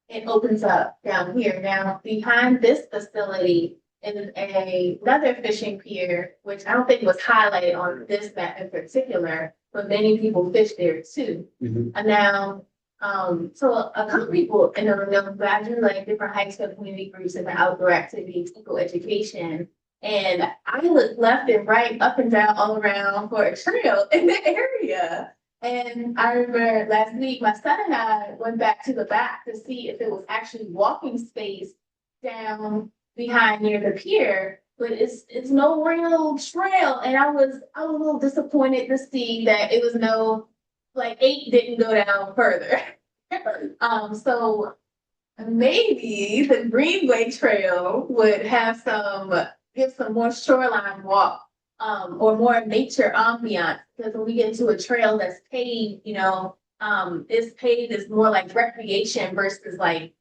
It opens up down here. Now, behind this facility is another fishing pier, which I don't think was highlighted on this map in particular, but many people fish there too. And now, so a couple people in the room, but I do like different high school community groups, different outdoor activities, eco education. And I looked left and right, up and down, all around for a trail in the area. And I remember last week, my son and I went back to the back to see if it was actually walking space down behind near the pier, but it's no real trail. And I was a little disappointed to see that it was no, like 8 didn't go down further. So maybe the Greenway Trail would have give some more shoreline walk, or more nature ambiance, because when we get into a trail that's paved, it's paved is more like recreation versus like,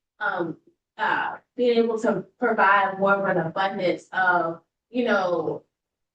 being able to provide more of an abundance of,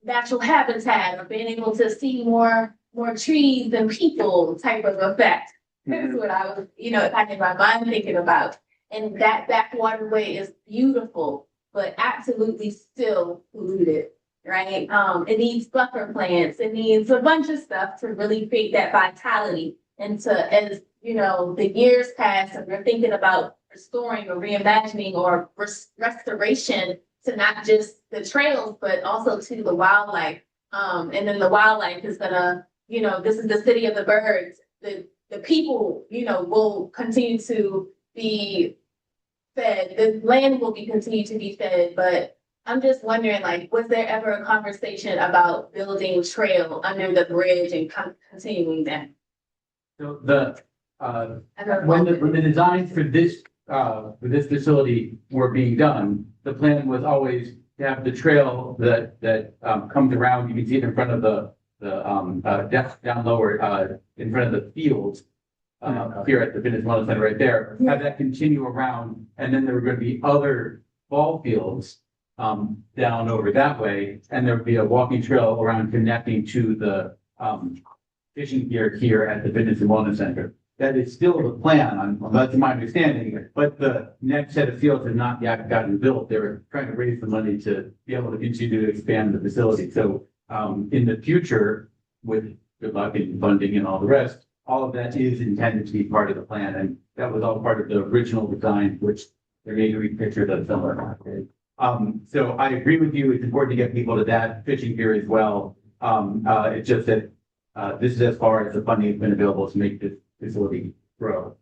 natural habitat, or being able to see more trees and people type of effect. That's what I was, kind of in my mind thinking about. And that waterway is beautiful, but absolutely still polluted, right? It needs buffer plants. It needs a bunch of stuff to really create that vitality. And as the years pass and we're thinking about restoring or reimagining or restoration to not just the trails, but also to the wildlife. And then the wildlife is gonna, this is the city of the birds. The people, will continue to be fed. The land will continue to be fed. But I'm just wondering, was there ever a conversation about building trail under the bridge and continuing that? So when the designs for this facility were being done, the plan was always to have the trail that comes around. You can see it in front of the down lower in front of the fields here at the Fitness Wellness Center right there. Have that continue around, and then there were going to be other ball fields down over that way, and there would be a walking trail around connecting to the fishing pier here at the Fitness and Wellness Center. That is still the plan, that's my understanding, but the next set of fields have not yet gotten built. They're trying to raise the money to be able to continue to expand the facility. So in the future, with good luck and funding and all the rest, all of that is intended to be part of the plan. And that was all part of the original design, which there may be pictures of somewhere. So I agree with you. It's important to get people to that fishing pier as well. It's just that this is as far as the funding has been available to make this facility grow.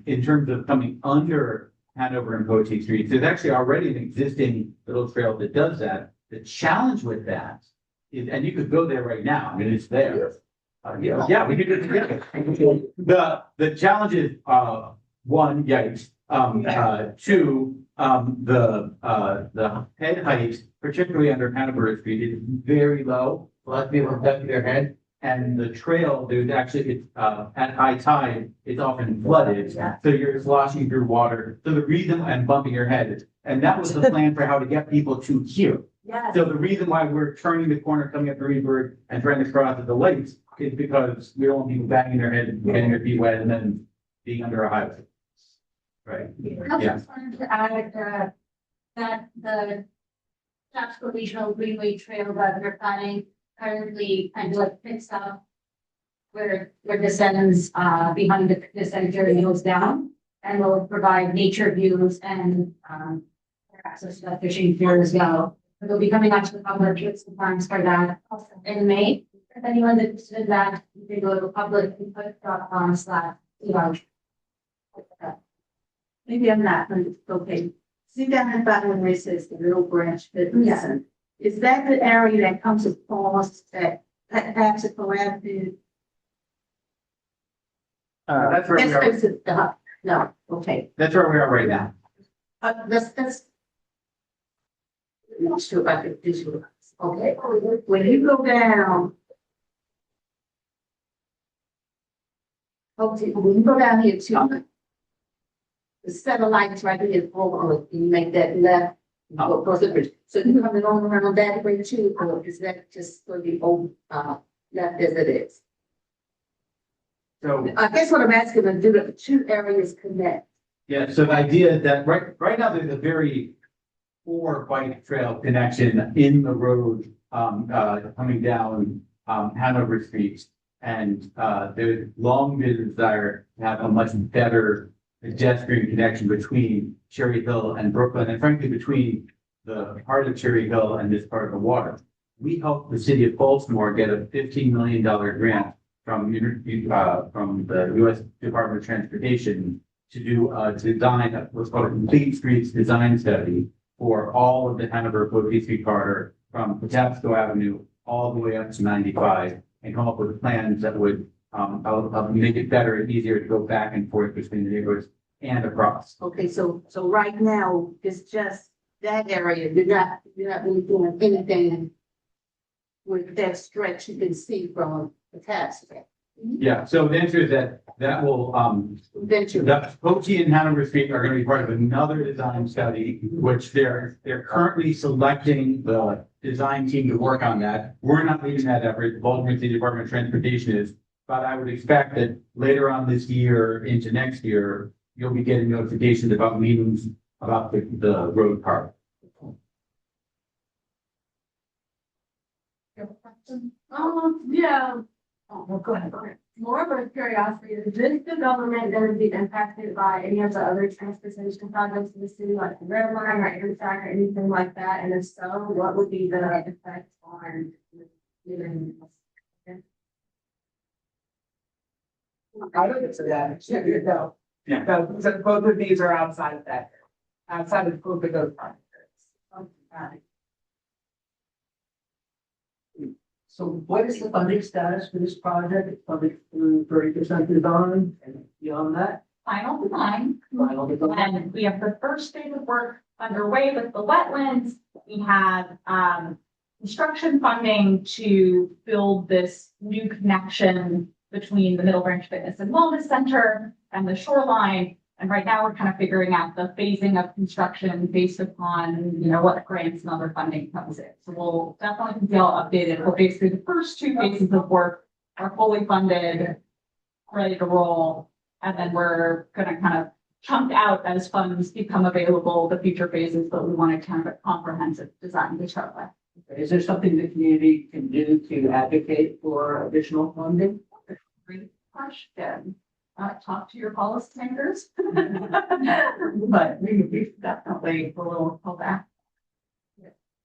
In terms of coming under Hanover and Poteet Streets, there's actually already an existing little trail that does that. The challenge with that is, and you could go there right now, I mean, it's there. Yeah, we could do it together. The challenge is, one, yikes. Two, the head height, particularly under Hanover Street, is very low. A lot of people have ducked their head. And the trail, there's actually, at high tide, it's often flooded. So you're sloshing through water. So the reason, and bumping your head, and that was the plan for how to get people to here. Yes. So the reason why we're turning the corner, coming up Greenberg and trying to cross at the lakes is because we don't want people banging their head, getting their feet wet, and then being under a highway. Right? I just wanted to add, that the Joshua Regional Greenway Trail that we're planning currently kind of like picks up where descends behind the fitness center goes down, and will provide nature views and access to the fishing pier as well. It'll be coming out to the public with some plans for that in May. If anyone's interested in that, you can go to public.com/. Maybe I'm not, but it's okay. See down at the bottom where it says the Little Branch Fitness Center? Is that the area that comes across that Patrick Avenue? That's where we are. No, okay. That's where we are right now. That's. I'm not sure if I could visualize. Okay, when you go down. Okay, when you go down here to the set of lights right here, and you make that left, Oh, across the bridge. So you're coming on around that way too, or is that just for the old, left as it is? So, I guess what I'm asking is, do the two areas connect? Yeah, so the idea that right now there's a very poor bike trail connection in the road, coming down, Hanover Street. And, there's long been a desire to have a much better pedestrian connection between Cherry Hill and Brooklyn, and frankly, between the part of Cherry Hill and this part of the water. We helped the city of Baltimore get a $15 million grant from the US Department of Transportation to do design, what's called a complete streets design study for all of the Hanover Woodley Street corridor from Patapsco Avenue all the way up to 95, and come up with plans that would make it better and easier to go back and forth between the neighborhoods and across. Okay, so right now, it's just that area, you're not really doing anything with that stretch you can see from the task. Yeah, so the answer is that will, Venture. the Pokey and Hanover Street are gonna be part of another design study, which they're currently selecting the design team to work on that. We're not leading that effort, the Baltimore City Department of Transportation is, but I would expect that later on this year into next year, you'll be getting notifications about meetings about the road part. Yeah, Oh, go ahead. more of a curiosity, is this development gonna be impacted by any of the other transportation projects in the city, like the red line or Amtrak or anything like that? And if so, what would be the effect on? I don't consider that, no. Yeah. No, so both of these are outside of that, outside of both of those projects. So what is the funding status for this project? It's funded through 30% design and beyond that? Final design. Final design? And we have the first phase of work underway with the wetlands. We have construction funding to build this new connection between the Middle Branch Fitness and Wellness Center and the Shoreline. And right now, we're kind of figuring out the phasing of construction based upon, what grants and other funding comes in. So we'll definitely keep you all updated. But basically, the first two phases of work are fully funded, ready to roll. And then we're gonna kind of chunk out as funds become available, the future phases, but we want to kind of a comprehensive design to start with. Is there something the community can do to advocate for additional funding? Great question. Talk to your policymakers. But we definitely will pull back.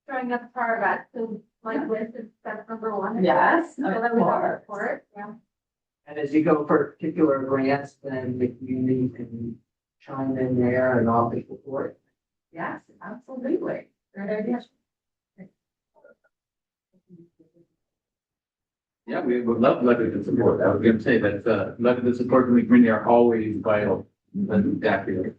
Showing up far back, so like this is step number one. Yes, So of that we have a course. report, yeah. And as you go for particular grants, then the community can chime in there and offer support. Yes, absolutely. Great idea. Yeah, we would love legislative support. I was gonna say that, legislative support from the community are always vital. Exactly.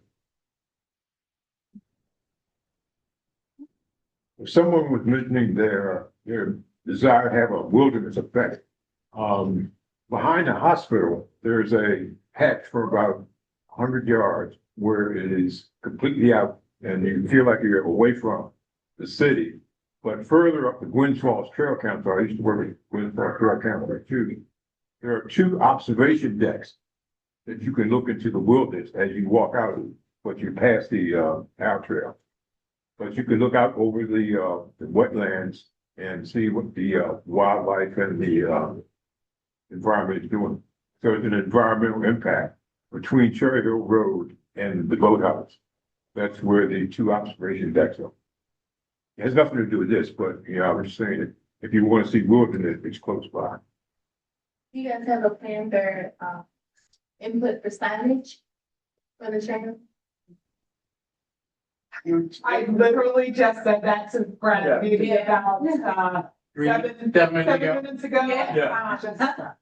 Someone was mentioning their desire to have a wilderness effect. Behind the hospital, there's a patch for about 100 yards where it is completely out and you feel like you're away from the city. But further up the Gwynn Falls Trail Council, I used to work at Gwynn Falls Trail Council too. There are 2 observation decks that you can look into the wilderness as you walk out, but you pass the our trail. But you can look out over the wetlands and see what the wildlife and the environment is doing. So it's an environmental impact between Cherry Hill Road and the boathouse. That's where the 2 observation decks are. It has nothing to do with this, but I was just saying that if you want to see wilderness, it's close by. Do you guys have a plan for, input for signage for the trail? I literally just said that to Brett, maybe about, 7 minutes ago. Yeah.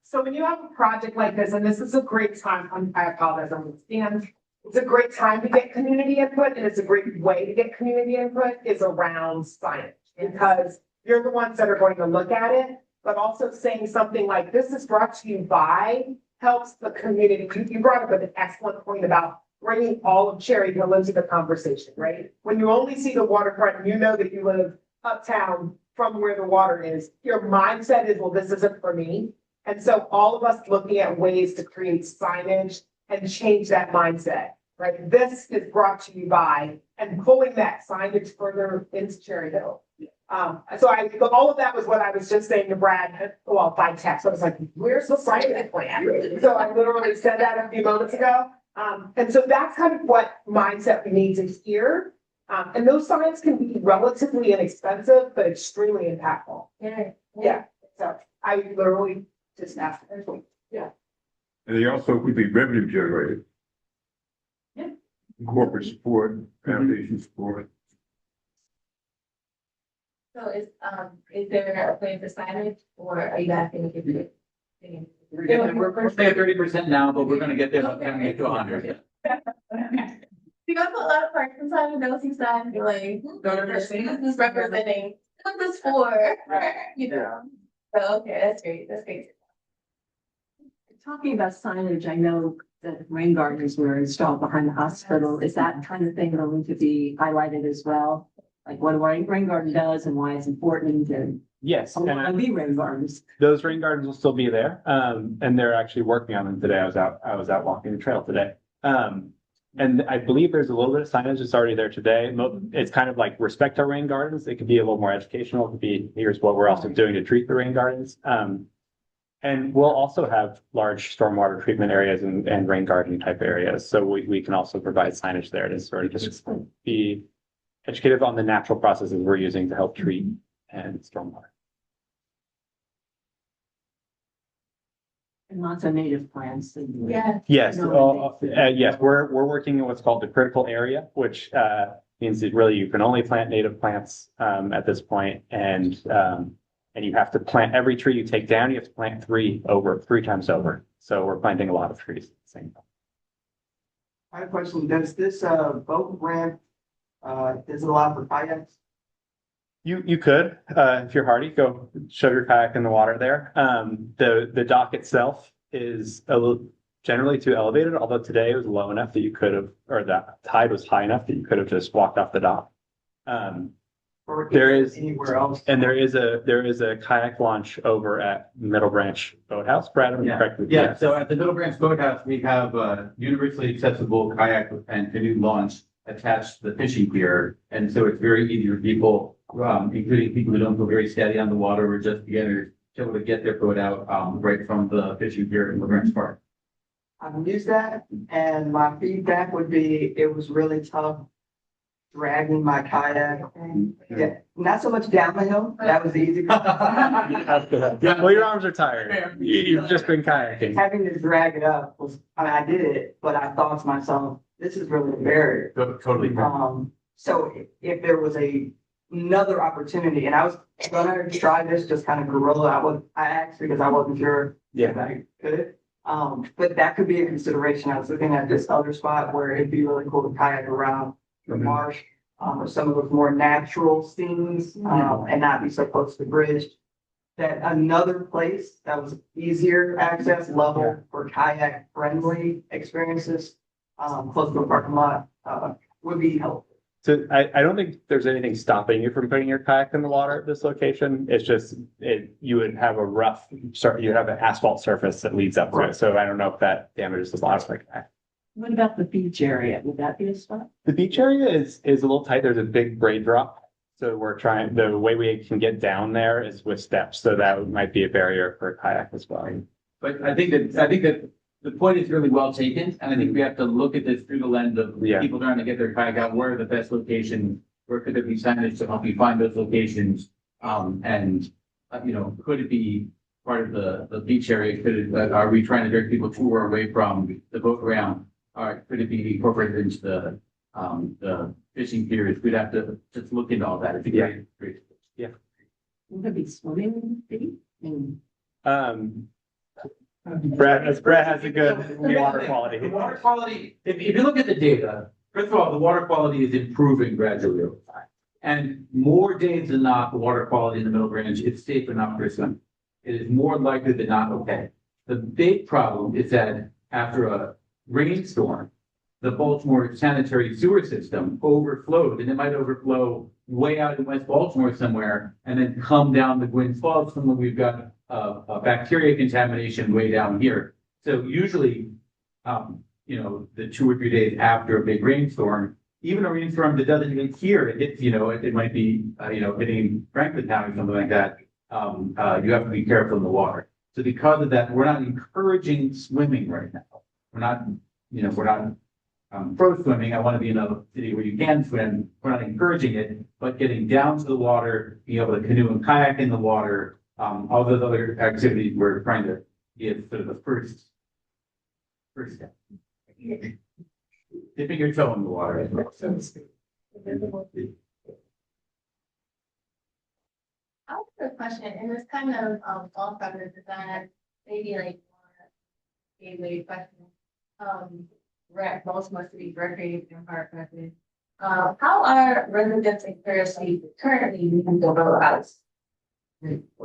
So when you have a project like this, and this is a great time, I apologize, I'm stand. It's a great time to get community input, and it's a great way to get community input is around signage. Because you're the ones that are going to look at it, but also saying something like, this is brought to you by, helps the community. You brought up an excellent point about bringing all of Cherry Hill into the conversation, right? When you only see the waterfront, and you know that you live uptown from where the water is, your mindset is, well, this isn't for me. And so all of us looking at ways to create signage and change that mindset, right? This is brought to you by, and pulling that signage further into Cherry Hill. All of that was what I was just saying to Brad, well, by text. I was like, where's the signage plan? So I literally said that a few moments ago. And so that's kind of what mindset we need to hear. And those signs can be relatively inexpensive, but extremely impactful. Yeah, so I literally just asked. Yeah. And they also would be revenue generated. Yeah. Corporate support, foundation support. So is there a plan for signage or are you guys gonna give it? We're staying at 30% now, but we're gonna get there by the time we get to 100. You got a lot of parts inside of those signs, you're like, this is representing, what this for, you know? So, okay, that's great, that's great. Talking about signage, I know that rain gardens were installed behind the hospital. Is that kind of thing going to be highlighted as well? Like what a rain garden does and why it's important and Yes, a lot and of the rain gardens. those rain gardens will still be there. And they're actually working on them today. I was out walking the trail today. And I believe there's a little bit of signage that's already there today. It's kind of like respect our rain gardens. It could be a little more educational. It could be, here's what we're also doing to treat the rain gardens. And we'll also have large stormwater treatment areas and rain garden type areas. So we can also provide signage there to sort of just be educative on the natural processes we're using to help treat and stormwater. And lots of native plants. Yeah. Yes, No, yes, we're working in what's called the critical area, which means that really you can only plant native plants at this point, and you have to plant every tree you take down, you have to plant three times over. So we're planting a lot of trees at the same time. I have a question. Does this boat ramp is it allowed for kayaks? You could, if you're hardy, go shove your kayak in the water there. The dock itself is a little generally too elevated, although today it was low enough that you could have, or the tide was high enough that you could have just walked off the dock. Or There is anywhere else? And there is a kayak launch over at Middle Branch Boathouse. Brad, am I correct? Yeah, so at the Middle Branch Boathouse, we have a universally accessible kayak and canoe launch attached to the fishing pier. And so it's very easy for people, including people who don't feel very steady on the water or just beginners, to be able to get their boat out right from the fishing pier in the Branch Park. I've used that and my feedback would be it was really tough dragging my kayak and not so much down the hill. That was easy. Yeah, well, your arms are tired. You've just been kayaking. Having to drag it up was, I did it, but I thought to myself, this is really a barrier. Totally. So if there was another opportunity, and I was gonna try this, just kind of guerrilla, I asked because I wasn't sure if I could. But that could be a consideration. I was looking at this other spot where it'd be really cool to kayak around the marsh, or some of those more natural scenes, and not be so close to the bridge. That another place that was easier access level for kayak friendly experiences, close to a parking lot, would be helpful. So I don't think there's anything stopping you from putting your kayak in the water at this location. It's just, you would have you have an asphalt surface that leads up to it. So I don't know if that damages the bottom of the kayak. What about the beach area? Would that be a spot? The beach area is a little tight. There's a big grade drop. So the way we can get down there is with steps. So that might be a barrier for a kayak as well. But I think that the point is really well taken, and I think we have to look at this through the lens of people trying to get their kayak out. Where are the best locations? Where could there be signage to help you find those locations? And could it be part of the beach area? Are we trying to direct people to or away from the boat ramp? Or could it be incorporated into the fishing piers? We'd have to just look into all that. It's a great. Would it be swimming beach? Brad has a good water quality. The water quality, if you look at the data, first of all, the water quality is improving gradually over time. And more days than not, the water quality in the Middle Branch is safe enough for swim. It is more likely than not okay. The big problem is that after a rainstorm, the Baltimore sanitary sewer system overflowed, and it might overflow way out in West Baltimore somewhere, and then come down the Gwynns Falls, somewhere we've got a bacteria contamination way down here. So usually, the 2 or 3 days after a big rainstorm, even a rainstorm that doesn't even here, it hits, it might be, hitting Franklin Town or something like that. You have to be careful in the water. So because of that, we're not encouraging swimming right now. We're not pro swimming. I want to be in a city where you can swim. We're not encouraging it, but getting down to the water, being able to canoe and kayak in the water, all those other activities we're trying to give sort of the first step. Dipping your toe in the water. I have a question, and it's kind of off of the design, maybe like gateway question. Baltimore City Recreation Park question. How are residents encouraged currently using the row house?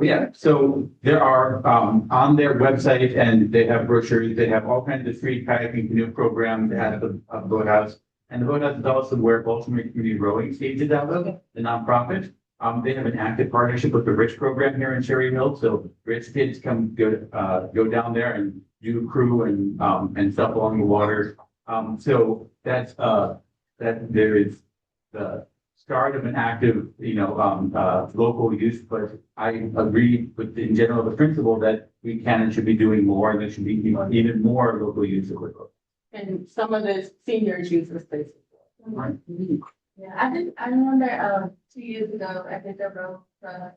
Yeah, so there are, on their website, and they have brochures, they have all kinds of free kayaking canoe programs at the boathouse. And the boathouse is also where Baltimore Community Rowing stages out of, the nonprofit. They have an active partnership with the Rich program here in Cherry Hill, so Rich kids go down there and do crew and stuff along the water. So that's, that there is the start of an active, local use, but I agree with, in general, the principle that we can and should be doing more, and there should be even more local use of it. And some of the seniors use the space. Right. Yeah, I remember 2 years ago, I did the road from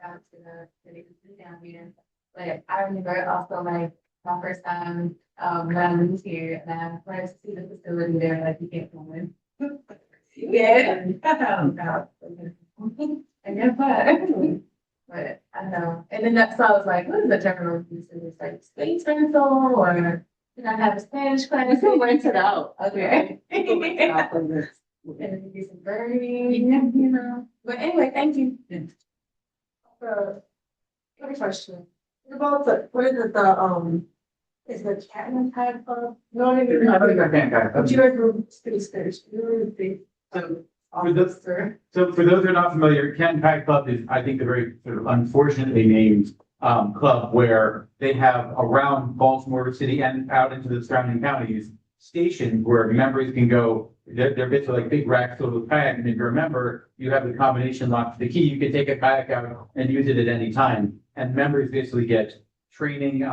down to the city down here. But I remember also like my first time when I moved here, and I wanted to see the facility there, like you can't go in. Yeah. I guess what? But I know. And then that's so I was like, what is the general use of this, like space rental, or did I have a Spanish class? You can rent it out. Okay. And then do some burning, But anyway, thank you. Got a question. What about what is it, is the Chapman Tide Club? No, I didn't. I think I can kayak. But you guys were pretty scared. You were big. For those who are not familiar, Canton Kayak Club is, I think, a very sort of unfortunately named club where they have around Baltimore City and out into the surrounding counties stations where members can go. They're basically like big racks filled with kayak, and if you remember, you have the combination lock to the key. You can take a kayak out and use it at any time. And members basically get training,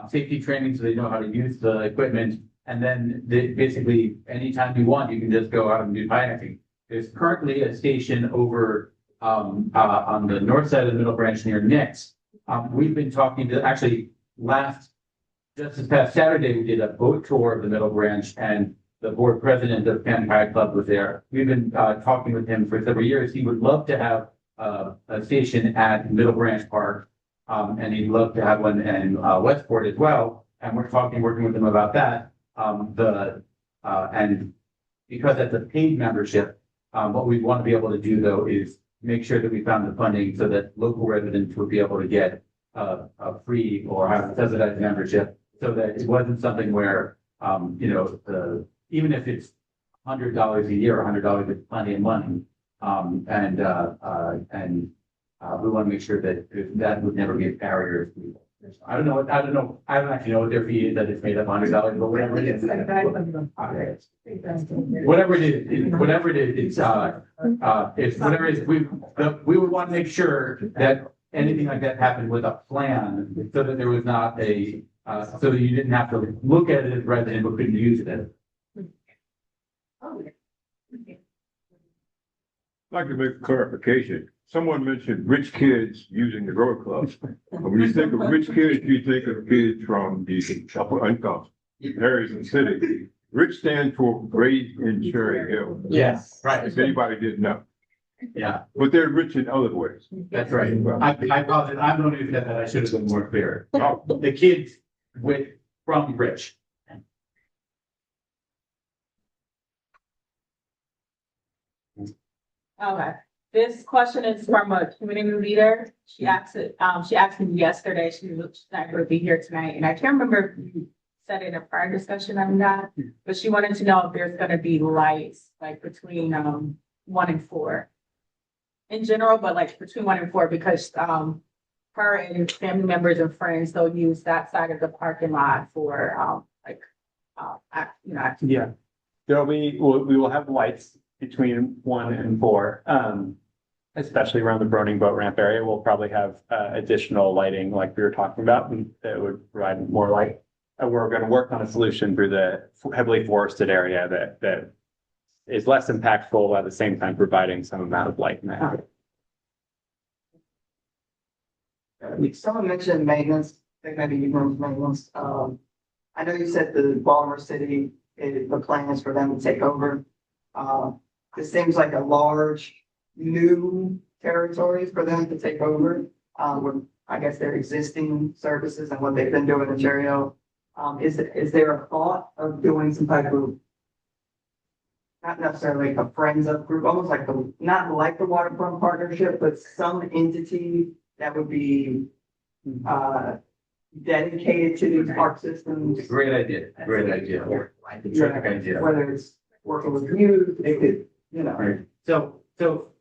safety training, so they know how to use the equipment. And then basically, anytime you want, you can just go out and do kayaking. There's currently a station over on the north side of the Middle Branch near Nick's. We've been talking to, actually, just this past Saturday, we did a boat tour of the Middle Branch, and the board president of Canton Kayak Club was there. We've been talking with him for several years. He would love to have a station at Middle Branch Park, and he'd love to have one in Westport as well. And we're working with him about that. And because that's a paid membership, what we want to be able to do though is make sure that we found the funding so that local residents would be able to get a free or have a subsidized membership, so that it wasn't something where, even if it's $100 a year, $100 is plenty of money. We want to make sure that that would never be a barrier. I don't know. I don't actually know what their fee is, that it's made up $100, but whatever it is. Whatever it is, it's whatever it is, we would want to make sure that anything like that happened with a plan, so that there was not so that you didn't have to look at it as resident but couldn't use it. I'd like to make a clarification. Someone mentioned rich kids using the road clubs. When you think of rich kids, you think of kids from the upper income areas in the city. Rich stands for raised in Cherry Hill. Yes, right. If anybody didn't know. Yeah, But they're rich in other ways. that's right. I apologize. I'm the one who said that. I should have been more clear. The kids from Rich. Okay, this question is from a community leader. She asked me yesterday, she's not going to be here tonight, and I can't remember if you said in a prior discussion on that, but she wanted to know if there's gonna be lights, like between, 1 and 4. In general, but like between 1 and 4, because, her and family members and friends, they'll use that side of the parking lot for, activities. Yeah. We will have lights between 1 and 4. Especially around the Broning Boat Ramp area, we'll probably have additional lighting like we were talking about, and that would provide more light. And we're gonna work on a solution through the heavily forested area that is less impactful while at the same time providing some amount of light in that area. Someone mentioned maintenance, I think maybe you mentioned maintenance. I know you said the Baltimore City, the plan is for them to take over. This seems like a large new territories for them to take over. With, I guess, their existing services and what they've been doing in Cherry Hill. Is there a thought of doing some type of, not necessarily like a friends of group, almost like not like the waterfront partnership, but some entity that would be dedicated to these park systems? Great idea, great idea. Terrific idea. Whether it's working with you, they could, Right.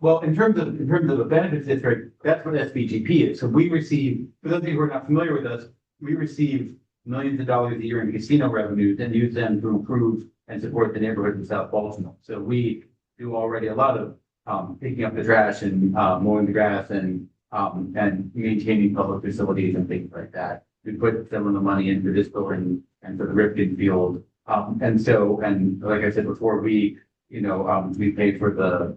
Well, in terms of the benefits district, that's what SBGP is. So we receive, for those of you who are not familiar with us, we receive millions of dollars a year in casino revenues and use them to improve and support the neighborhoods in South Baltimore. So we do already a lot of picking up the trash and mowing the grass and maintaining public facilities and things like that. We put some of the money into this building and for the Ripken field. And like I said before, we paid for the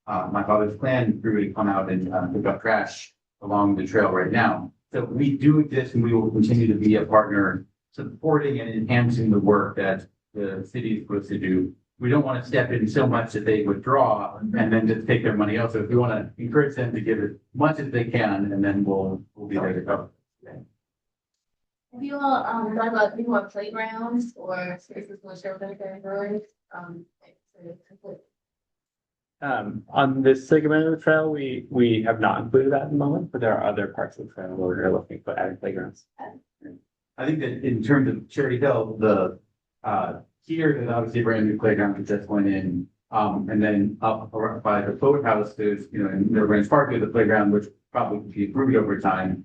my father's clan crew to come out and pick up trash along the trail right now. So we do exist and we will continue to be a partner supporting and enhancing the work that the city is supposed to do. We don't want to step in so much that they withdraw and then just take their money out. So if we want to encourage them to give as much as they can, and then we'll be there to cover. Have you all, thought about any more playgrounds or spaces for children and girls? On this segment of the trail, we have not included that at the moment, but there are other parts of the trail where we're looking for adding playgrounds. I think that in terms of Cherry Hill, the here is obviously a brand new playground that just went in. And then up by the boathouse, there's, in Middle Branch Park, there's a playground which probably could be improved over time.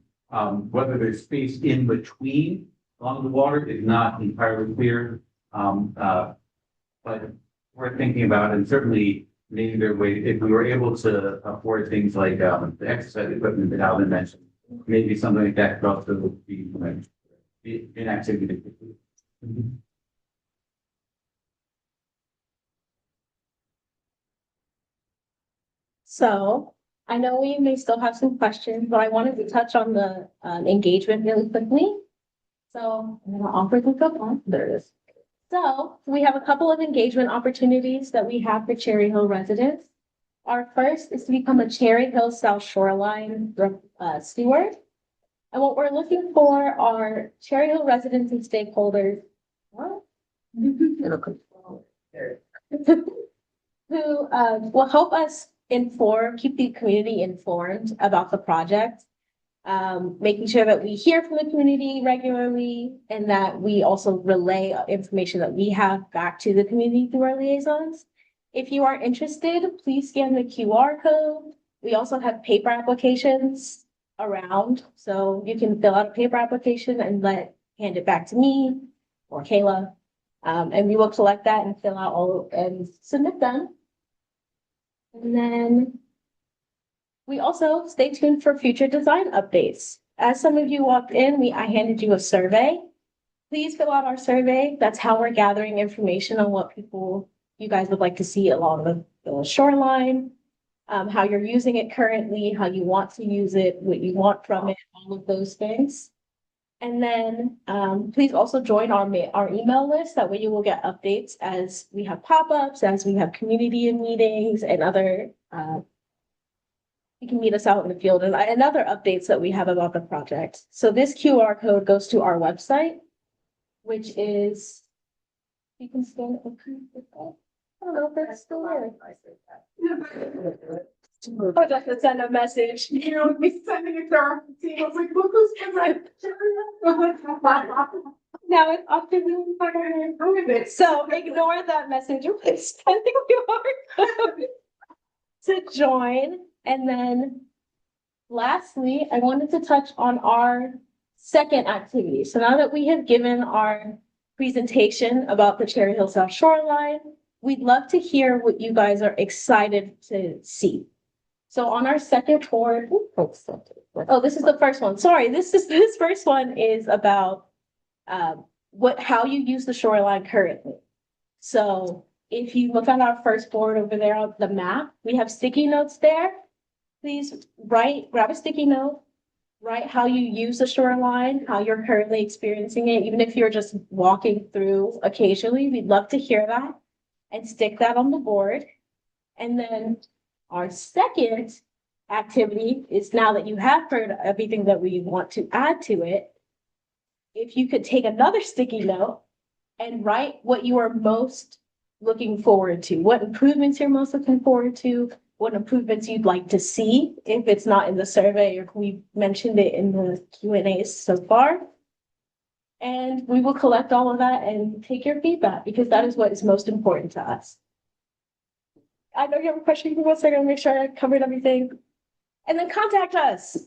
Whether there's space in between along the water is not entirely clear. But we're thinking about, and certainly maybe there way, if we were able to afford things like the exercise equipment that Alvin mentioned, maybe something like that could also be an activity. So I know we may still have some questions, but I wanted to touch on the engagement really quickly. So I'm gonna offer the phone. There it is. So we have a couple of engagement opportunities that we have for Cherry Hill residents. Our first is to become a Cherry Hill South Shoreline steward. And what we're looking for are Cherry Hill residents and stakeholders. What? It'll come there. Who will help us keep the community informed about the project. Making sure that we hear from the community regularly and that we also relay information that we have back to the community through our liaisons. If you are interested, please scan the QR code. We also have paper applications around, so you can fill out a paper application and hand it back to me or Kayla. And we will collect that and fill out and submit them. And then we also stay tuned for future design updates. As some of you walked in, I handed you a survey. Please fill out our survey. That's how we're gathering information on what you guys would like to see along the shoreline, how you're using it currently, how you want to use it, what you want from it, all of those things. And then please also join our email list. That way you will get updates as we have pop-ups, as we have community meetings and other, you can meet us out in the field and other updates that we have about the project. So this QR code goes to our website, which is, you can scan it. I don't know if that's still there. Or just to send a message, be sending it to our team. I was like, look who's Now it's up to Zoom. So ignore that message. We're sending you our code to join. And then lastly, I wanted to touch on our second activity. So now that we have given our presentation about the Cherry Hill South Shoreline, we'd love to hear what you guys are excited to see. So on our second board, this is the first one. Sorry, this first one is about how you use the shoreline currently. So if you look on our first board over there on the map, we have sticky notes there. Please grab a sticky note, write how you use the shoreline, how you're currently experiencing it, even if you're just walking through occasionally, we'd love to hear that and stick that on the board. And then our second activity is, now that you have heard everything that we want to add to it, if you could take another sticky note and write what you are most looking forward to, what improvements you're most looking forward to, what improvements you'd like to see, if it's not in the survey or we mentioned it in the Q&As so far. And we will collect all of that and take your feedback, because that is what is most important to us. I know you have a question. Give me 1 second to make sure I covered everything. And then contact us.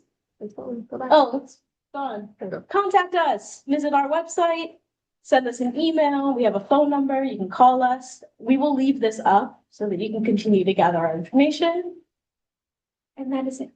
Oh, it's gone. Contact us. Visit our website. Send us an email. We have a phone number. You can call us. We will leave this up so that you can continue to gather our information. And that is it.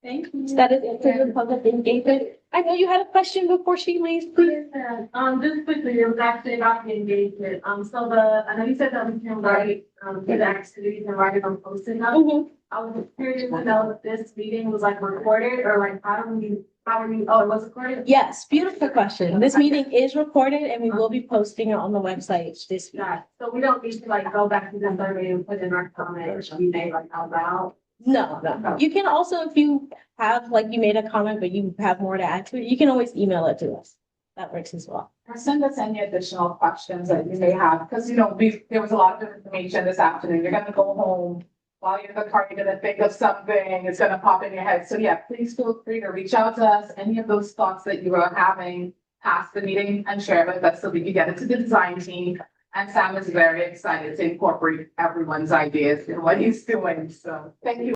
Thank you. That is it for the public engagement. I know you had a question before she leaves, please. Just quickly, it was actually about the engagement. I know you said that we can write, do the activities and write it on Post-it notes. I was curious to know if this meeting was like recorded, or like how do we, oh, it was recorded? Yes, beautiful question. This meeting is recorded and we will be posting it on the website this week. Yeah, so we don't need to like go back to the survey and put in our comments, we made like out loud. No. You can also, if you have, like, you made a comment, but you have more to add to it, you can always email it to us. That works as well. Or send us any additional questions that you may have, because, there was a lot of information this afternoon. You're gonna go home. While you're in the car, you're gonna think of something, it's gonna pop in your head. So yeah, please feel free to reach out to us. Any of those thoughts that you are having past the meeting, and share it with us so we can get it to the design team. And Sam is very excited to incorporate everyone's ideas in what he's doing. So thank you.